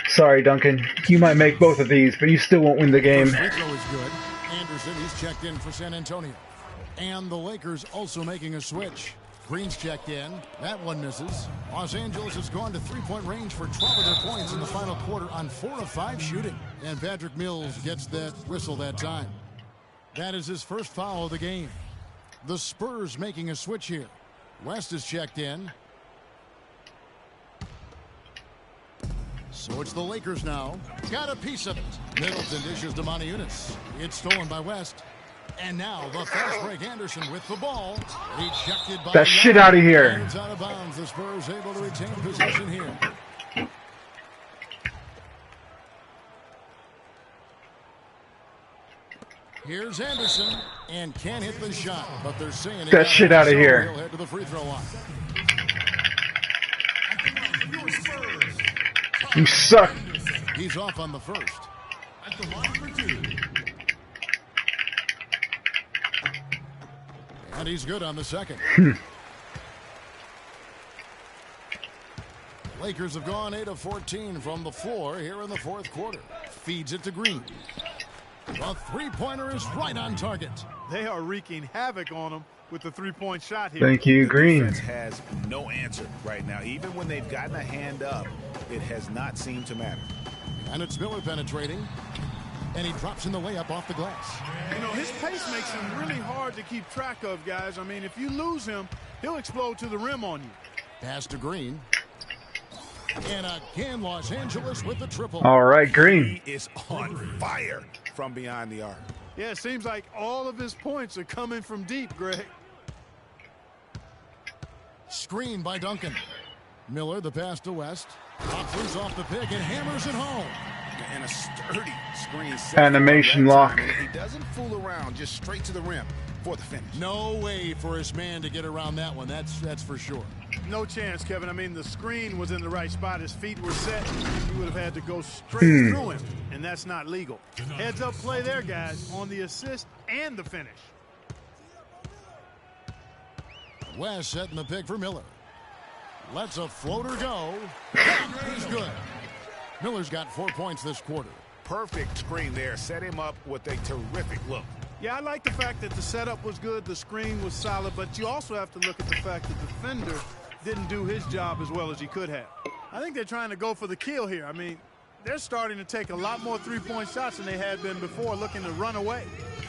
S1: Sorry, Duncan. You might make both of these, but you still won't win the game.
S6: Free throw is good. Anderson, he's checked in for San Antonio. And the Lakers also making a switch. Green's checked in. That one misses. Los Angeles has gone to three-point range for 12 of their points in the final quarter on 4 of 5 shooting. And Patrick Mills gets that whistle that time. That is his first foul of the game. The Spurs making a switch here. West is checked in. So it's the Lakers now. Got a piece of it. Middleton dishes to Monty Eunice. It's stolen by West. And now the fast break. Anderson with the ball. Ejected by
S1: that shit out of here.
S6: It's out of bounds. The Spurs able to retain possession here. Here's Anderson and can't hit the shot, but they're saying
S1: that shit out of here.
S6: He'll head to the free throw line.
S1: You suck.
S6: He's off on the first.
S2: At the line for 2.
S6: And he's good on the second. Lakers have gone 8 of 14 from the floor here in the fourth quarter. Feeds it to Green. The three-pointer is right on target.
S8: They are wreaking havoc on him with the three-point shot here.
S1: Thank you, Green.
S7: The defense has no answer right now. Even when they've gotten a hand up, it has not seemed to matter.
S6: And it's Miller penetrating. And he drops in the layup off the glass.
S8: You know, his pace makes him really hard to keep track of, guys. I mean, if you lose him, he'll explode to the rim on you.
S6: Pass to Green. And again, Los Angeles with the triple.
S1: All right, Green.
S7: He is on fire from behind the arc.
S8: Yeah, it seems like all of his points are coming from deep, Greg.
S6: Screen by Duncan. Miller, the pass to West. Offers off the pick and hammers it home.
S7: And a sturdy screen set.
S1: Animation lock.
S7: He doesn't fool around, just straight to the rim for the finish.
S6: No way for his man to get around that one. That's for sure.
S8: No chance, Kevin. I mean, the screen was in the right spot. His feet were set. He would have had to go straight through him, and that's not legal. Heads up play there, guys, on the assist and the finish.
S6: West setting the pick for Miller. Lets a floater go. He's good. Miller's got 4 points this quarter.
S7: Perfect screen there. Set him up with a terrific look.
S8: Yeah, I like the fact that the setup was good, the screen was solid, but you also have to look at the fact that the defender didn't do his job as well as he could have. I think they're trying to go for the kill here. I mean, they're starting to take a lot more three-point shots than they had been before, looking to run away.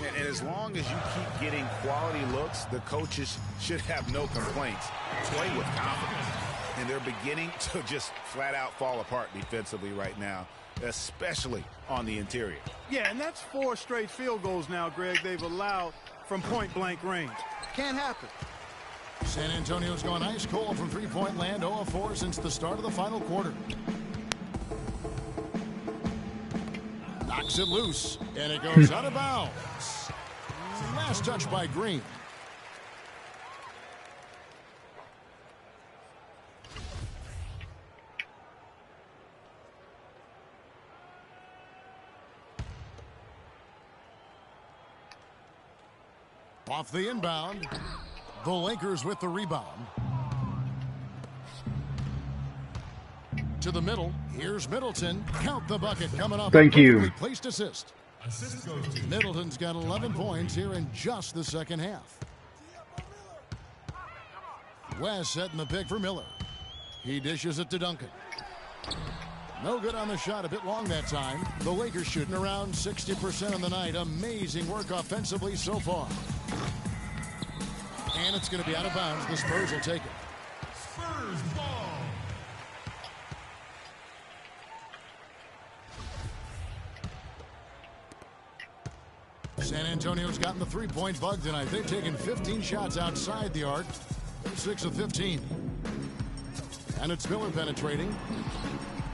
S7: And as long as you keep getting quality looks, the coaches should have no complaints. Play with confidence. And they're beginning to just flat out fall apart defensively right now, especially on the interior.
S8: Yeah, and that's 4 straight field goals now, Greg, they've allowed from point-blank range. Can't happen.
S6: San Antonio's gone ice cold from three-point land, 0 of 4 since the start of the final quarter. Knocks it loose, and it goes out of bounds. Last touch by Green. Off the inbound. The Lakers with the rebound. To the middle. Here's Middleton. Count the bucket coming up.
S1: Thank you.
S6: Placed assist.
S2: Assist goes to
S6: Middleton's got 11 points here in just the second half. West setting the pick for Miller. He dishes it to Duncan. No good on the shot, a bit long that time. The Lakers shooting around 60% on the night. Amazing work offensively so far. And it's going to be out of bounds. The Spurs will take it.
S2: Spurs ball.
S6: San Antonio's gotten the three-point bug tonight. They've taken 15 shots outside the arc. 6 of 15. And it's Miller penetrating.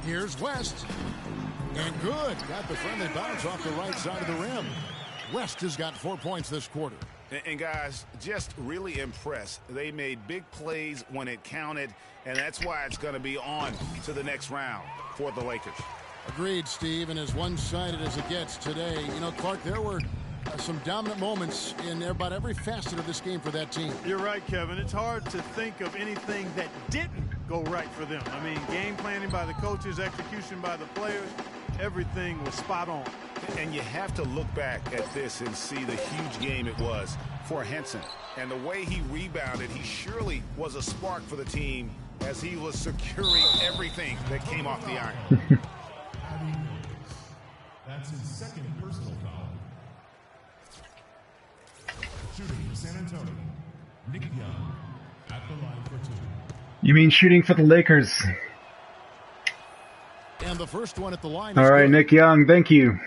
S6: Here's West. And good. Got the friendly bounce off the right side of the rim. West has got 4 points this quarter.
S7: And guys, just really impressed. They made big plays when it counted, and that's why it's going to be on to the next round for the Lakers.
S6: Agreed, Steve, and as one-sided as it gets today, you know, Clark, there were some dominant moments in about every facet of this game for that team.
S8: You're right, Kevin. It's hard to think of anything that didn't go right for them. I mean, game planning by the coaches, execution by the players, everything was spot on.
S7: And you have to look back at this and see the huge game it was for Henson. And the way he rebounded, he surely was a spark for the team as he was securing everything that came off the iron.
S2: That's his second personal foul. Shooting for San Antonio, Nick Young at the line for 2.
S1: You mean shooting for the Lakers?
S6: And the first one at the line.
S1: All right, Nick Young, thank you.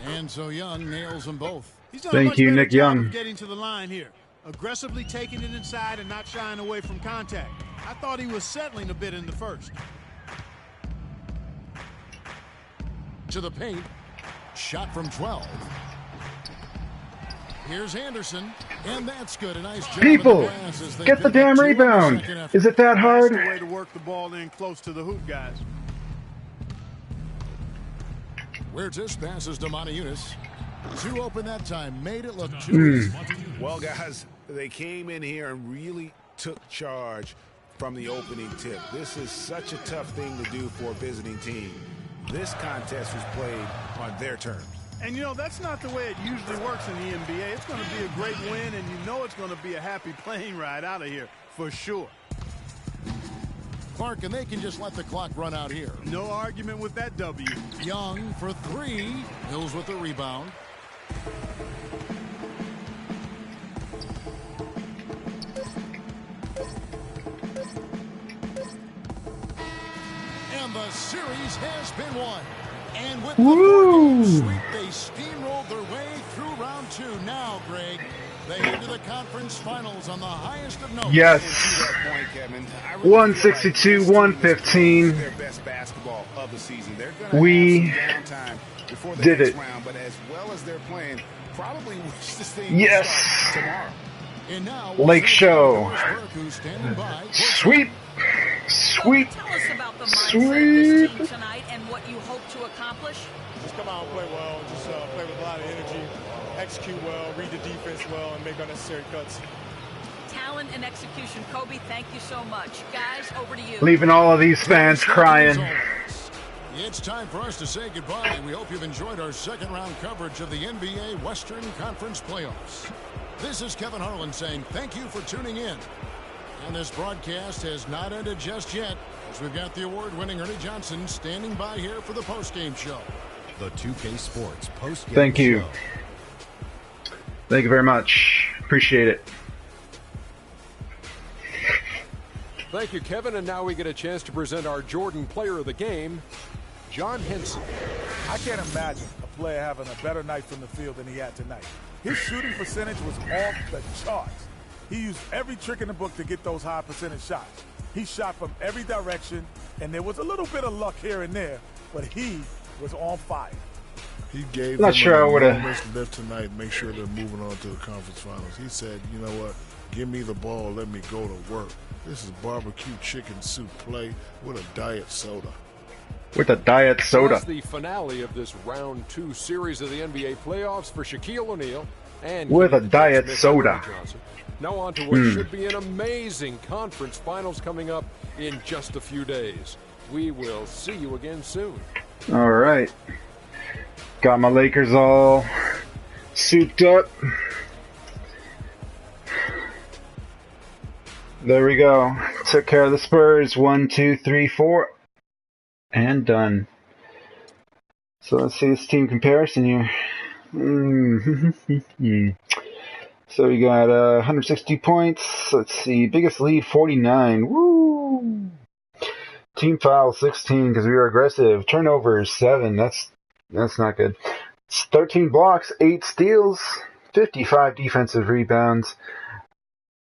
S6: And so Young nails them both.
S8: He's done a much better job of getting to the line here. Aggressively taking it inside and not shying away from contact. I thought he was settling a bit in the first.
S6: To the paint. Shot from 12. Here's Anderson, and that's good. A nice job.
S1: People, get the damn rebound. Is it that hard?
S8: That's the way to work the ball in close to the hoop, guys.
S6: Where's this? Passes to Montiunas. Too open that time. Made it look too easy.
S7: Well, guys, they came in here and really took charge from the opening tip. This is such a tough thing to do for a visiting team. This contest was played on their terms.
S8: And, you know, that's not the way it usually works in the NBA. It's going to be a great win, and you know it's going to be a happy plane ride out of here for sure.
S6: Clark, and they can just let the clock run out here.
S8: No argument with that W.
S6: Young for three. Hills with the rebound. And the series has been won. And with the four-game sweep, they steamrolled their way through round two. Now, Greg, they head to the conference finals on the highest of notes.
S1: Yes. 162-115.
S7: Their best basketball of the season. They're going
S1: We
S7: before the
S1: did
S7: next
S1: it.
S7: round, but as well as they're playing, probably wish this thing
S1: Yes.
S7: would start tomorrow.
S6: And now
S1: Lake Show. Sweep. Sweep.
S9: Tell us about the mindset
S1: Sweep.
S9: of this team tonight and what you hope to accomplish.
S11: Just come out and play well. Just play with a lot of energy, execute well, read the defense well, and make unnecessary cuts.
S9: Talent and execution. Kobe, thank you so much. Guys, over to you.
S1: Leaving all of these fans crying.
S6: It's time for us to say goodbye. We hope you've enjoyed our second round coverage of the NBA Western Conference Playoffs. This is Kevin Harlan saying thank you for tuning in. And this broadcast has not ended just yet, as we've got the award-winning Ernie Johnson standing by here for the postgame show.
S2: The 2K Sports postgame
S1: Thank you.
S2: show.
S1: Thank you very much. Appreciate it.
S3: Thank you, Kevin. And now we get a chance to present our Jordan Player of the Game, John Henson.
S4: I can't imagine a player having a better night from the field than he had tonight. His shooting percentage was off the charts. He used every trick in the book to get those high percentage shots. He shot from every direction, and there was a little bit of luck here and there, but he was on fire.
S5: He gave
S1: Not
S5: them
S1: sure I
S5: an
S1: would've-
S5: enormous lift tonight, make sure they're moving on to the conference finals. He said, you know what, give me the ball, let me go to work. This is barbecue chicken soup play with a diet soda.
S1: With a diet soda.
S3: That's the finale of this round 2 series of the NBA playoffs for Shaquille O'Neal and
S1: With a
S3: Kenny
S1: diet
S3: Smith,
S1: soda.
S3: Ernie Johnson. Now on to what should be an amazing conference finals coming up in just a few days. We will see you again soon.
S1: All right. Got my Lakers all souped up. There we go. Took care of the Spurs. 1, 2, 3, 4. And done. So let's see this team comparison here. So we got 160 points. Let's see. Biggest lead, 49. Woo! Team foul, 16 because we were aggressive. Turnovers, 7. That's not good. 13 blocks, 8 steals, 55 defensive rebounds.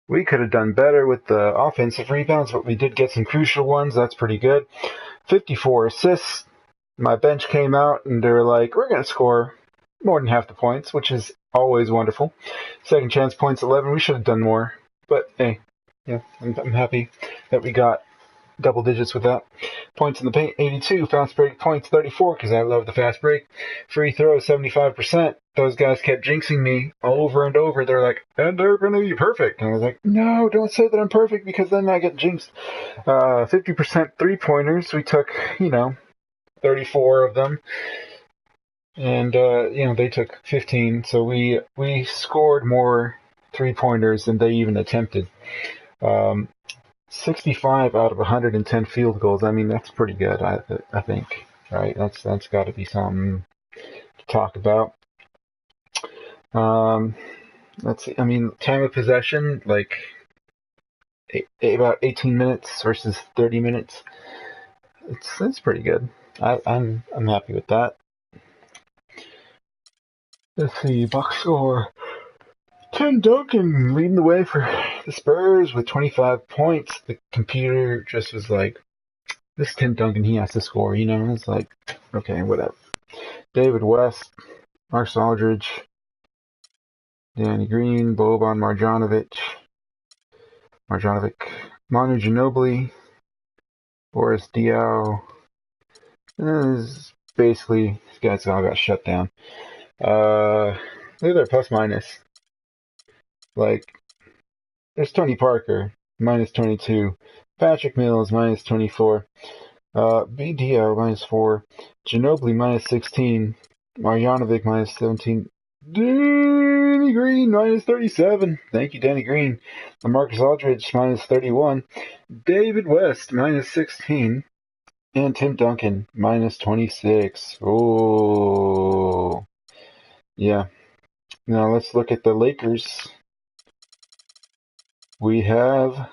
S1: We could have done better with the offensive rebounds, but we did get some crucial ones. That's pretty good. 54 assists. My bench came out and they were like, we're going to score more than half the points, which is always wonderful. Second chance points, 11. We should have done more. But hey, yeah, I'm happy that we got double digits with that. Points in the paint, 82. Fast break points, 34, because I love the fast break. Free throws, 75%. Those guys kept jinxing me over and over. They're like, and they're going to be perfect. And I was like, no, don't say that I'm perfect, because then I get jinxed. 50% three-pointers. We took, 34 of them. And, they took 15. So we scored more three-pointers than they even attempted. 65 out of 110 field goals. I mean, that's pretty good, I think. Right? That's got to be something to talk about. Let's see. I mean, time of possession, like about 18 minutes versus 30 minutes. It's pretty good. I'm happy with that. Let's see. Box score. Tim Duncan leading the way for the Spurs with 25 points. The computer just was like, this Tim Duncan, he has to score, It's like, okay, whatever. David West, Marcus Aldridge, Danny Green, Boban Marjanovic, Manu Ginobili, Boris Diaw. Basically, these guys all got shut down. Look at their plus minus. Like, there's Tony Parker, minus 22. Patrick Mills, minus 24. BDO, minus 4. Ginobili, minus 16. Marjanovic, minus 17. Danny Green, minus 37. Thank you, Danny Green. LaMarcus Aldridge, minus 31. David West, minus 16. And Tim Duncan, minus 26. Oh. Yeah. Now let's look at the Lakers. We have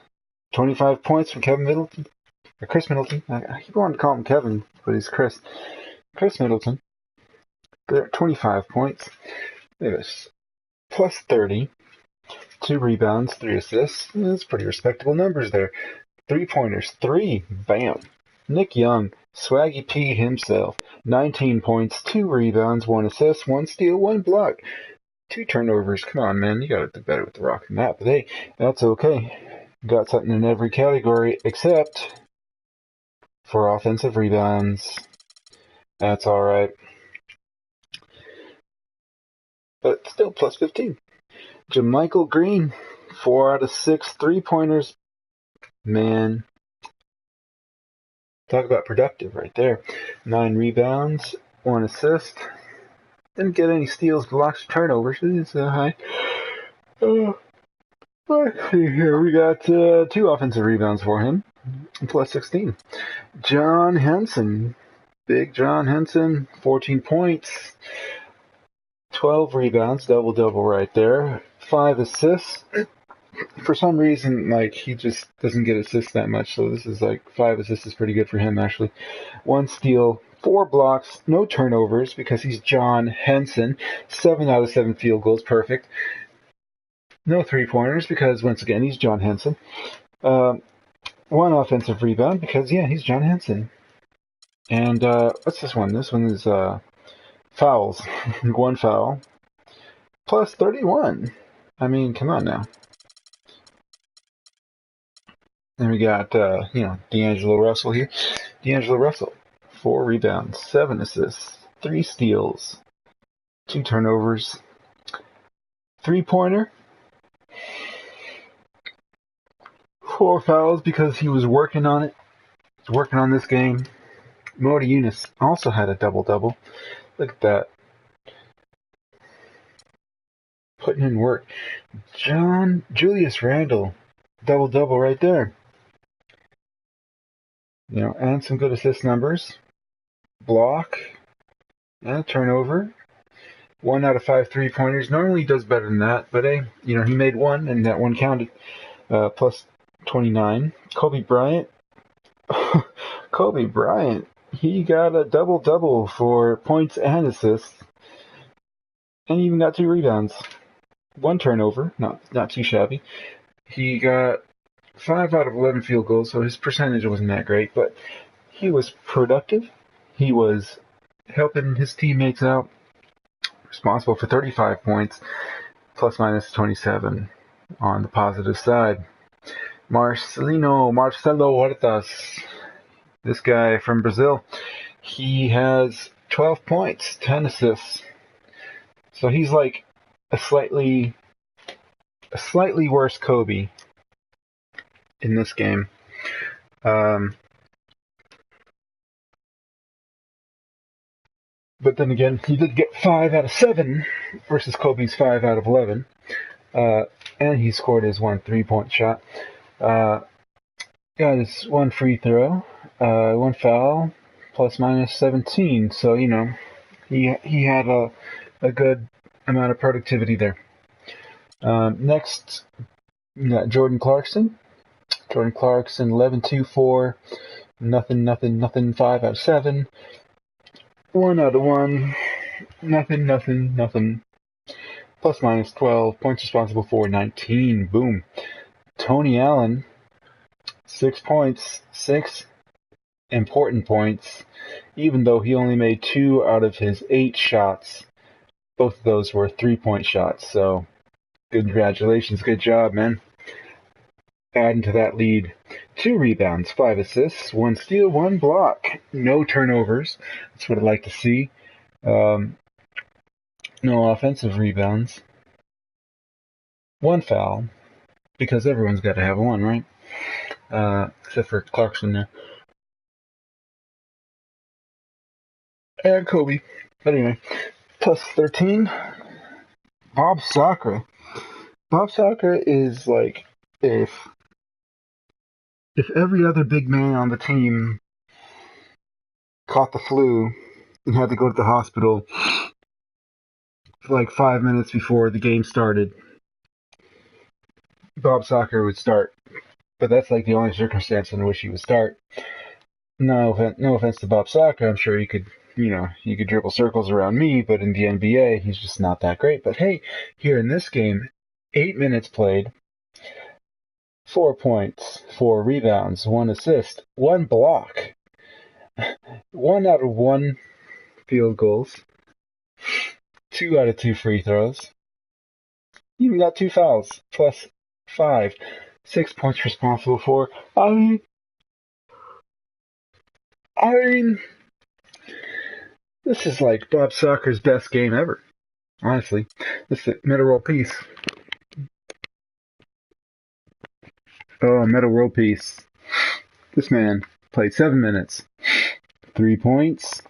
S1: 25 points from Kevin Middleton. Or Chris Middleton. I keep wanting to call him Kevin, but he's Chris. Chris Middleton. They're at 25 points. Davis, plus 30. 2 rebounds, 3 assists. That's pretty respectable numbers there. 3-pointers, 3. Bam. Nick Young, Swaggy P himself. 19 points, 2 rebounds, 1 assist, 1 steal, 1 block. 2 turnovers. Come on, man. You gotta do better with the rock than that. But hey, that's okay. Got something in every category except for offensive rebounds. That's alright. But still, plus 15. JaMychal Green, 4 out of 6 3-pointers. Man. Talk about productive right there. 9 rebounds, 1 assist. Didn't get any steals, blocks, or turnovers. It's high. Let's see here. We got 2 offensive rebounds for him. Plus 16. John Henson. Big John Henson. 14 points. 12 rebounds. Double-double right there. 5 assists. For some reason, like, he just doesn't get assists that much. So this is like 5 assists is pretty good for him, actually. 1 steal. 4 blocks. No turnovers because he's John Henson. 7 out of 7 field goals. Perfect. No 3-pointers because, once again, he's John Henson. 1 offensive rebound because, yeah, he's John Henson. And what's this one? This one is fouls. 1 foul. Plus 31. I mean, come on now. And we got, D'Angelo Russell here. D'Angelo Russell. 4 rebounds, 7 assists, 3 steals, 2 turnovers. 3-pointer. 4 fouls because he was working on it. He's working on this game. Modi Yunus also had a double-double. Look at that. Putting in work. Julius Randle. Double-double right there. And some good assist numbers. Block. And a turnover. 1 out of 5 3-pointers. Normally he does better than that. But hey, he made 1 and that 1 counted. Plus 29. Kobe Bryant. Kobe Bryant. He got a double-double for points and assists. And he even got 2 rebounds. 1 turnover. Not too shabby. He got 5 out of 11 field goals, so his percentage wasn't that great. But he was productive. He was helping his teammates out. Responsible for 35 points. Plus minus 27 on the positive side. Marcelo Huertas, this guy from Brazil, he has 12 points, 10 assists. So he's like a slightly worse Kobe in this game. But then again, he did get 5 out of 7 versus Kobe's 5 out of 11. And he scored his 1 3-point shot. Got his 1 free throw, 1 foul, plus minus 17. So, he had a good amount of productivity there. Next, we got Jordan Clarkson. Jordan Clarkson, 11, 2, 4, nothing, 5 out of 7. 1 out of 1, nothing. Plus minus 12, points responsible for 19. Boom. Tony Allen, 6 points, 6 important points, even though he only made 2 out of his 8 shots. Both of those were 3-point shots, so Congratulations, good job, man. Adding to that lead. 2 rebounds, 5 assists, 1 steal, 1 block. No turnovers. That's what I'd like to see. No offensive rebounds. 1 foul. Because everyone's got to have 1, right? Except for Clarkson there. And Kobe. But anyway, plus 13. Bob Sacre. Bob Sacre is like if every other big man on the team caught the flu and had to go to the hospital for like 5 minutes before the game started, Bob Sacre would start. But that's like the only circumstance in which he would start. No offense to Bob Sacre, I'm sure you could dribble circles around me, but in the NBA, he's just not that great. But hey, here in this game, 8 minutes played, 4 points, 4 rebounds, 1 assist, 1 block, 1 out of 1 field goals, 2 out of 2 free throws, even got 2 fouls, plus 5, 6 points responsible for. I mean, this is like Bob Sacre's best game ever. Honestly, this is Metal World Peace. Oh, Metal World Peace. This man played 7 minutes, 3 points,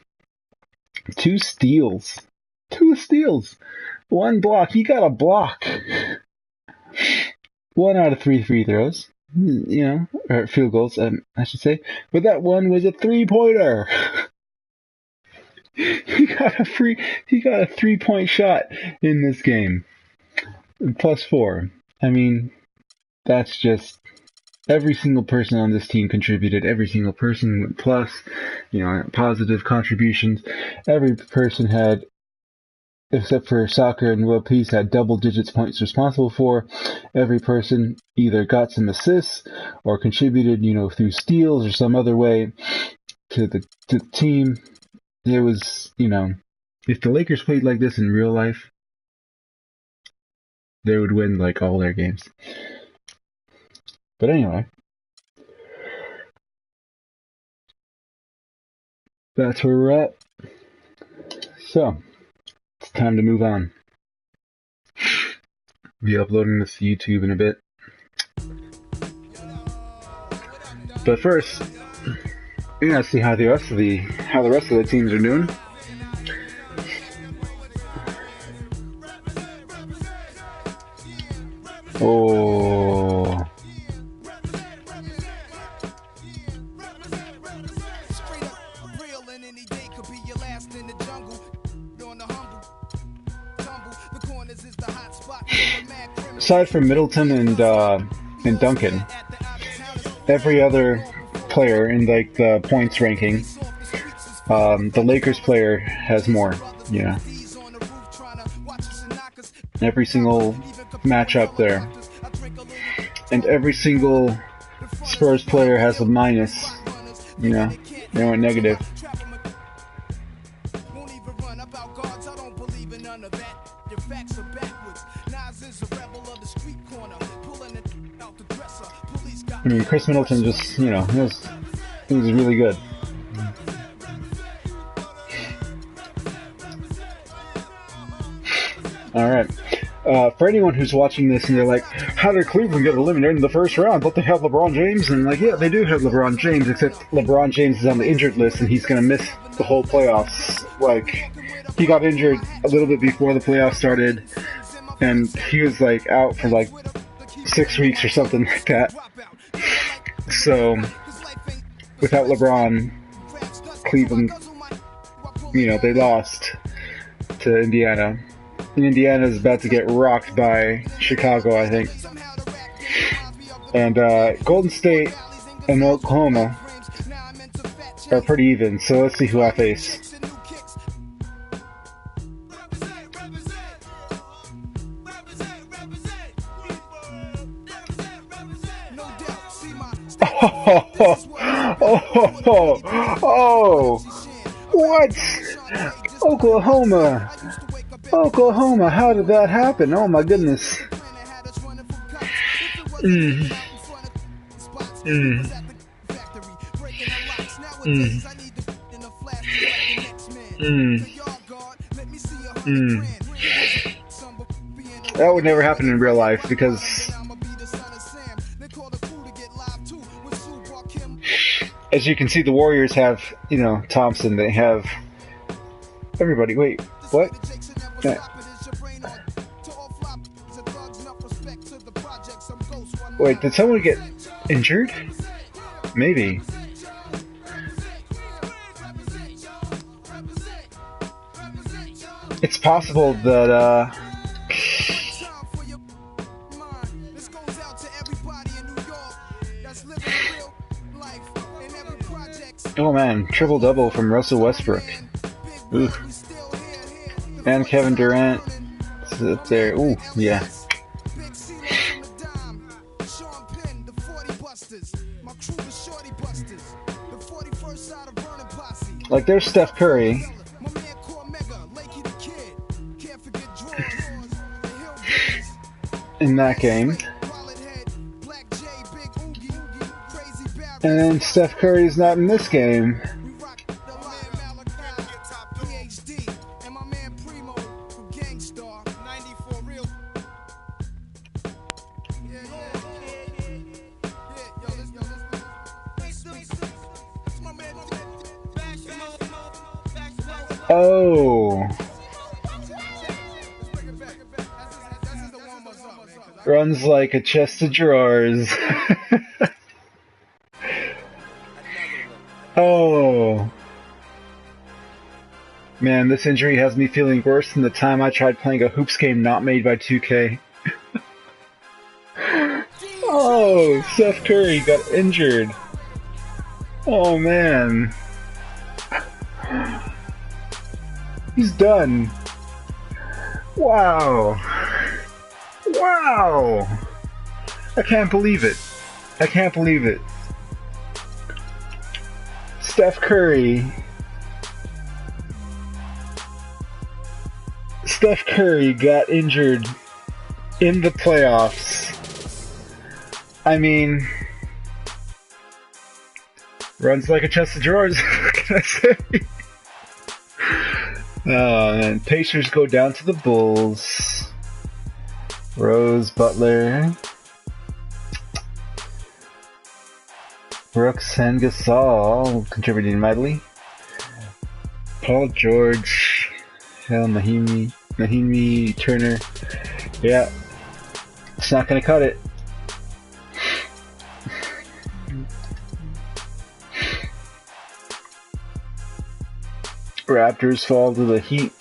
S1: 2 steals, 1 block. He got a block. 1 out of 3 free throws, or field goals, I should say. But that one was a 3-pointer. He got a 3-point shot in this game. Plus 4. I mean, that's just every single person on this team contributed. Every single person went plus, positive contributions. Every person had, except for Soccer and World Peace, had double digits points responsible for. Every person either got some assists or contributed, through steals or some other way to the team. There was, if the Lakers played like this in real life, they would win like all their games. But anyway, that's where we're at. So, it's time to move on. Be uploading this to YouTube in a bit. But first, we're gonna see how the rest of the teams are doing. Oh. Aside from Middleton and Duncan, every other player in like the points ranking, the Lakers player has more. Every single matchup there, and every single Spurs player has a minus. They went negative. I mean, Chris Middleton just, he was really good. Alright. For anyone who's watching this and they're like, how did Cleveland get eliminated in the first round? Don't they have LeBron James? And yeah, they do have LeBron James, except LeBron James is on the injured list and he's going to miss the whole playoffs. He got injured a little bit before the playoffs started, and he was out for 6 weeks or something like that. So, without LeBron, Cleveland, they lost to Indiana. And Indiana is about to get rocked by Chicago, I think. And Golden State and Oklahoma are pretty even, so let's see who I face. Oh, what? Oklahoma, how did that happen? Oh my goodness. Mm. That would never happen in real life because, as you can see, the Warriors have, you know, Thompson. They have everybody. Wait, what? Wait, did someone get injured? Maybe. It's possible that, oh man, triple-double from Russell Westbrook. Ooh. And Kevin Durant is up there. Ooh, yeah. Like, there's Steph Curry. In that game. And then Steph Curry's not in this game. Oh. Runs like a chest of drawers. Oh. Man, this injury has me feeling worse than the time I tried playing a hoops game not made by 2K. Oh, Steph Curry got injured. Oh man. He's done. Wow. Wow. I can't believe it. I can't believe it. Steph Curry. Steph Curry got injured in the playoffs. I mean, runs like a chest of drawers, what can I say? Oh man, Pacers go down to the Bulls. Rose, Butler, Brooks, and Gasol contributing mightily. Paul George, Mahimi, Turner. Yeah, it's not gonna cut it. Raptors fall to the Heat.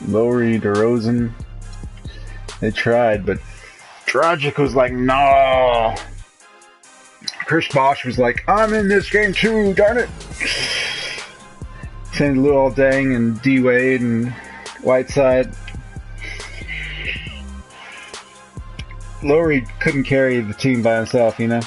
S1: Lowry, DeRozan. They tried, but Dragic was like, no. Chris Bosh was like, I'm in this game too, darn it. Send Luol Deng and D Wade and Whiteside. Lowry couldn't carry the team by himself, you know.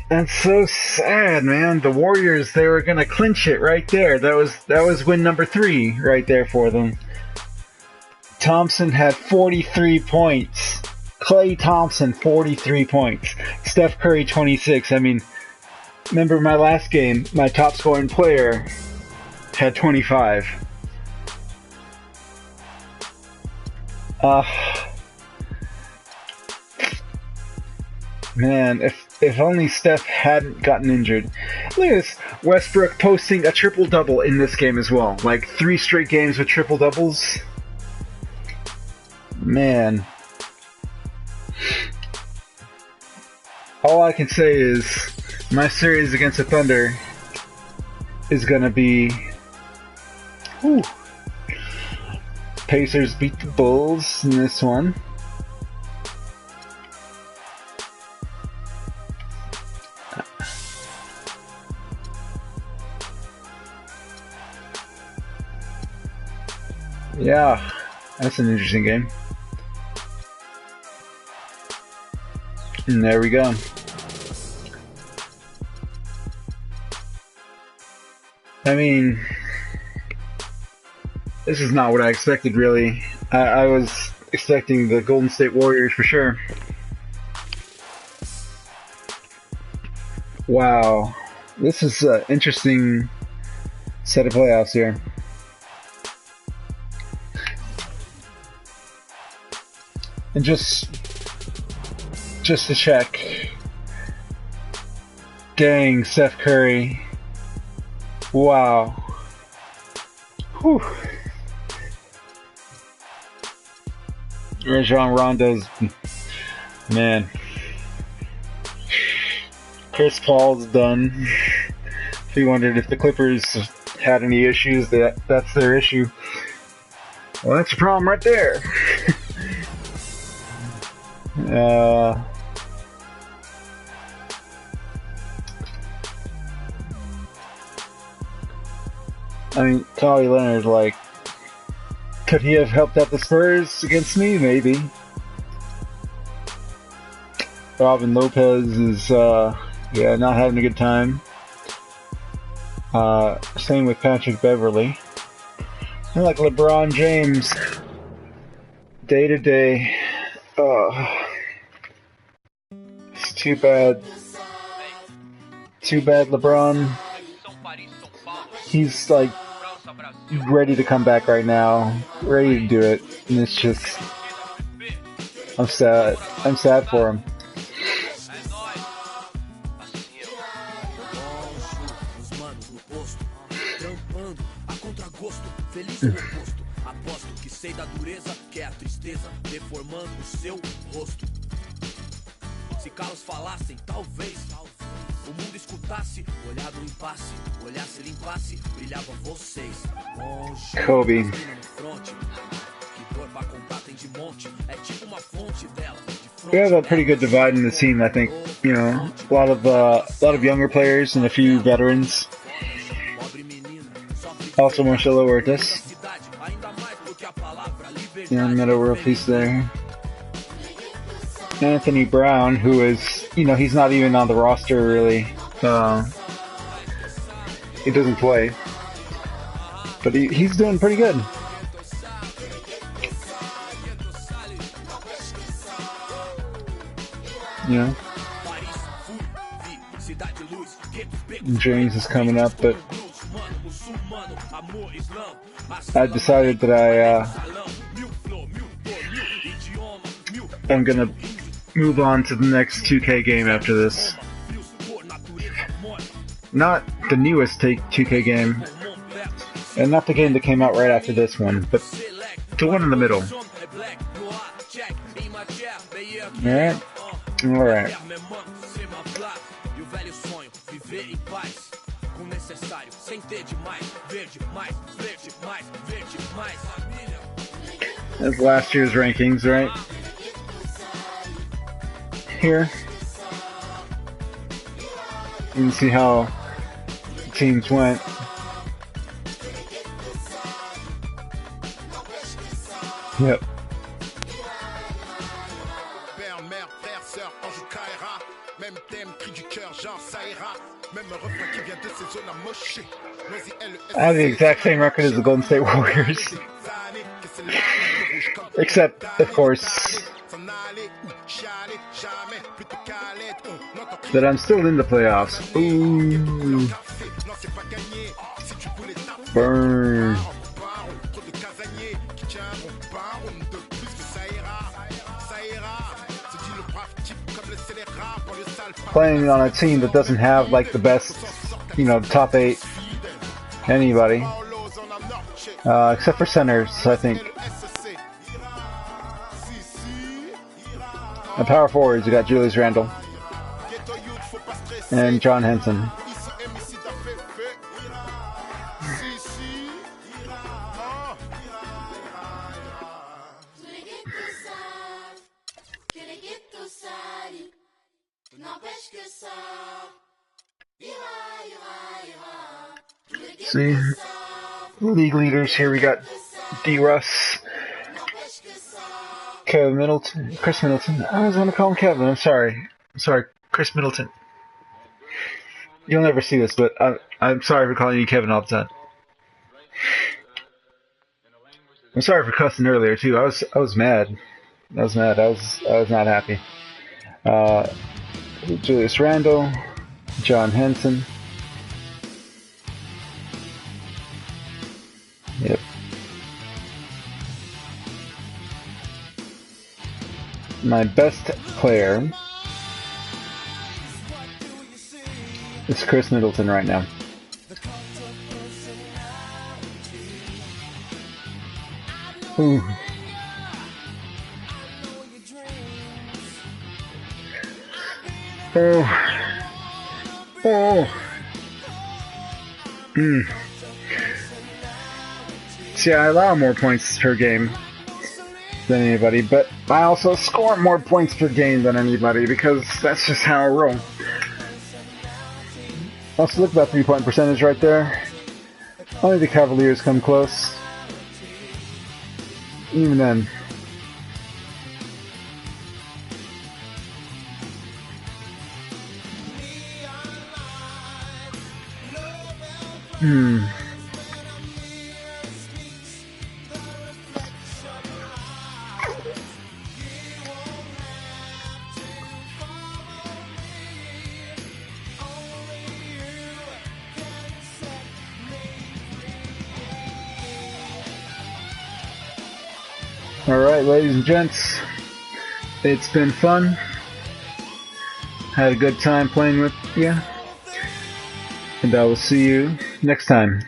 S1: That's so sad, man. The Warriors, they were gonna clinch it right there. That was win number 3 right there for them. Thompson had 43 points. Klay Thompson, 43 points. Steph Curry, 26. I mean, remember my last game, my top scoring player had 25. Man, if only Steph hadn't gotten injured. Look at this. Westbrook posting a triple-double in this game as well. Like 3 straight games with triple-doubles. Man. All I can say is my series against the Thunder is gonna be... Whew. Pacers beat the Bulls in this one. Yeah, that's an interesting game. And there we go. I mean, this is not what I expected, really. I was expecting the Golden State Warriors for sure. Wow. This is an interesting set of playoffs here. And just to check. Dang, Steph Curry. Wow. Whew. Rajon Rondo's, man. Chris Paul's done. If you wondered if the Clippers had any issues, that's their issue. Well, that's a problem right there. I mean, Kawhi Leonard, like, could he have helped out the Spurs against me? Maybe. Robin Lopez is, yeah, not having a good time. Same with Patrick Beverly. And like LeBron James, day to day. It's too bad. Too bad, LeBron. He's like ready to come back right now, ready to do it, and it's just, I'm sad. I'm sad for him.
S12: Se calos falassem, talvez o mundo escutasse, olhar do impasse, olhar se limpasse, brilhavam vocês.
S1: Kobe. We have a pretty good divide in the team, I think. You know, a lot of younger players and a few veterans. Also, Marcelo Huertas. Yeah, middle row piece there. Anthony Brown, who is, you know, he's not even on the roster really. He doesn't play, but he's doing pretty good. You know, James is coming up, but I decided that I'm gonna move on to the next 2K game after this. Not the newest 2K game, and not the game that came out right after this one, but the one in the middle. Alright? Alright. That's last year's rankings, right? Here. You can see how teams went. Yep. I have the exact same record as the Golden State Warriors. Except, of course, that I'm still in the playoffs. Ooh. Burn. Playing on a team that doesn't have like the best, you know, top 8 anybody, except for centers, I think. And power forwards, you got Julius Randle and John Henson. See, league leaders here. We got D. Russ, Kevin Middleton, Chris Middleton. I was going to call him Kevin. I'm sorry. Chris Middleton. You'll never see this, but I'm sorry for calling you Kevin all the time. I'm sorry for cussing earlier too. I was mad. I was not happy. Julius Randle, John Henson. Yep. My best player is Chris Middleton right now. Ooh. See, I allow more points per game than anybody, but I also score more points per game than anybody because that's just how I roll. Also, look at that 3-point percentage right there. Only the Cavaliers come close. Even then. Alright, ladies and gents, it's been fun. Had a good time playing with you. And I will see you next time.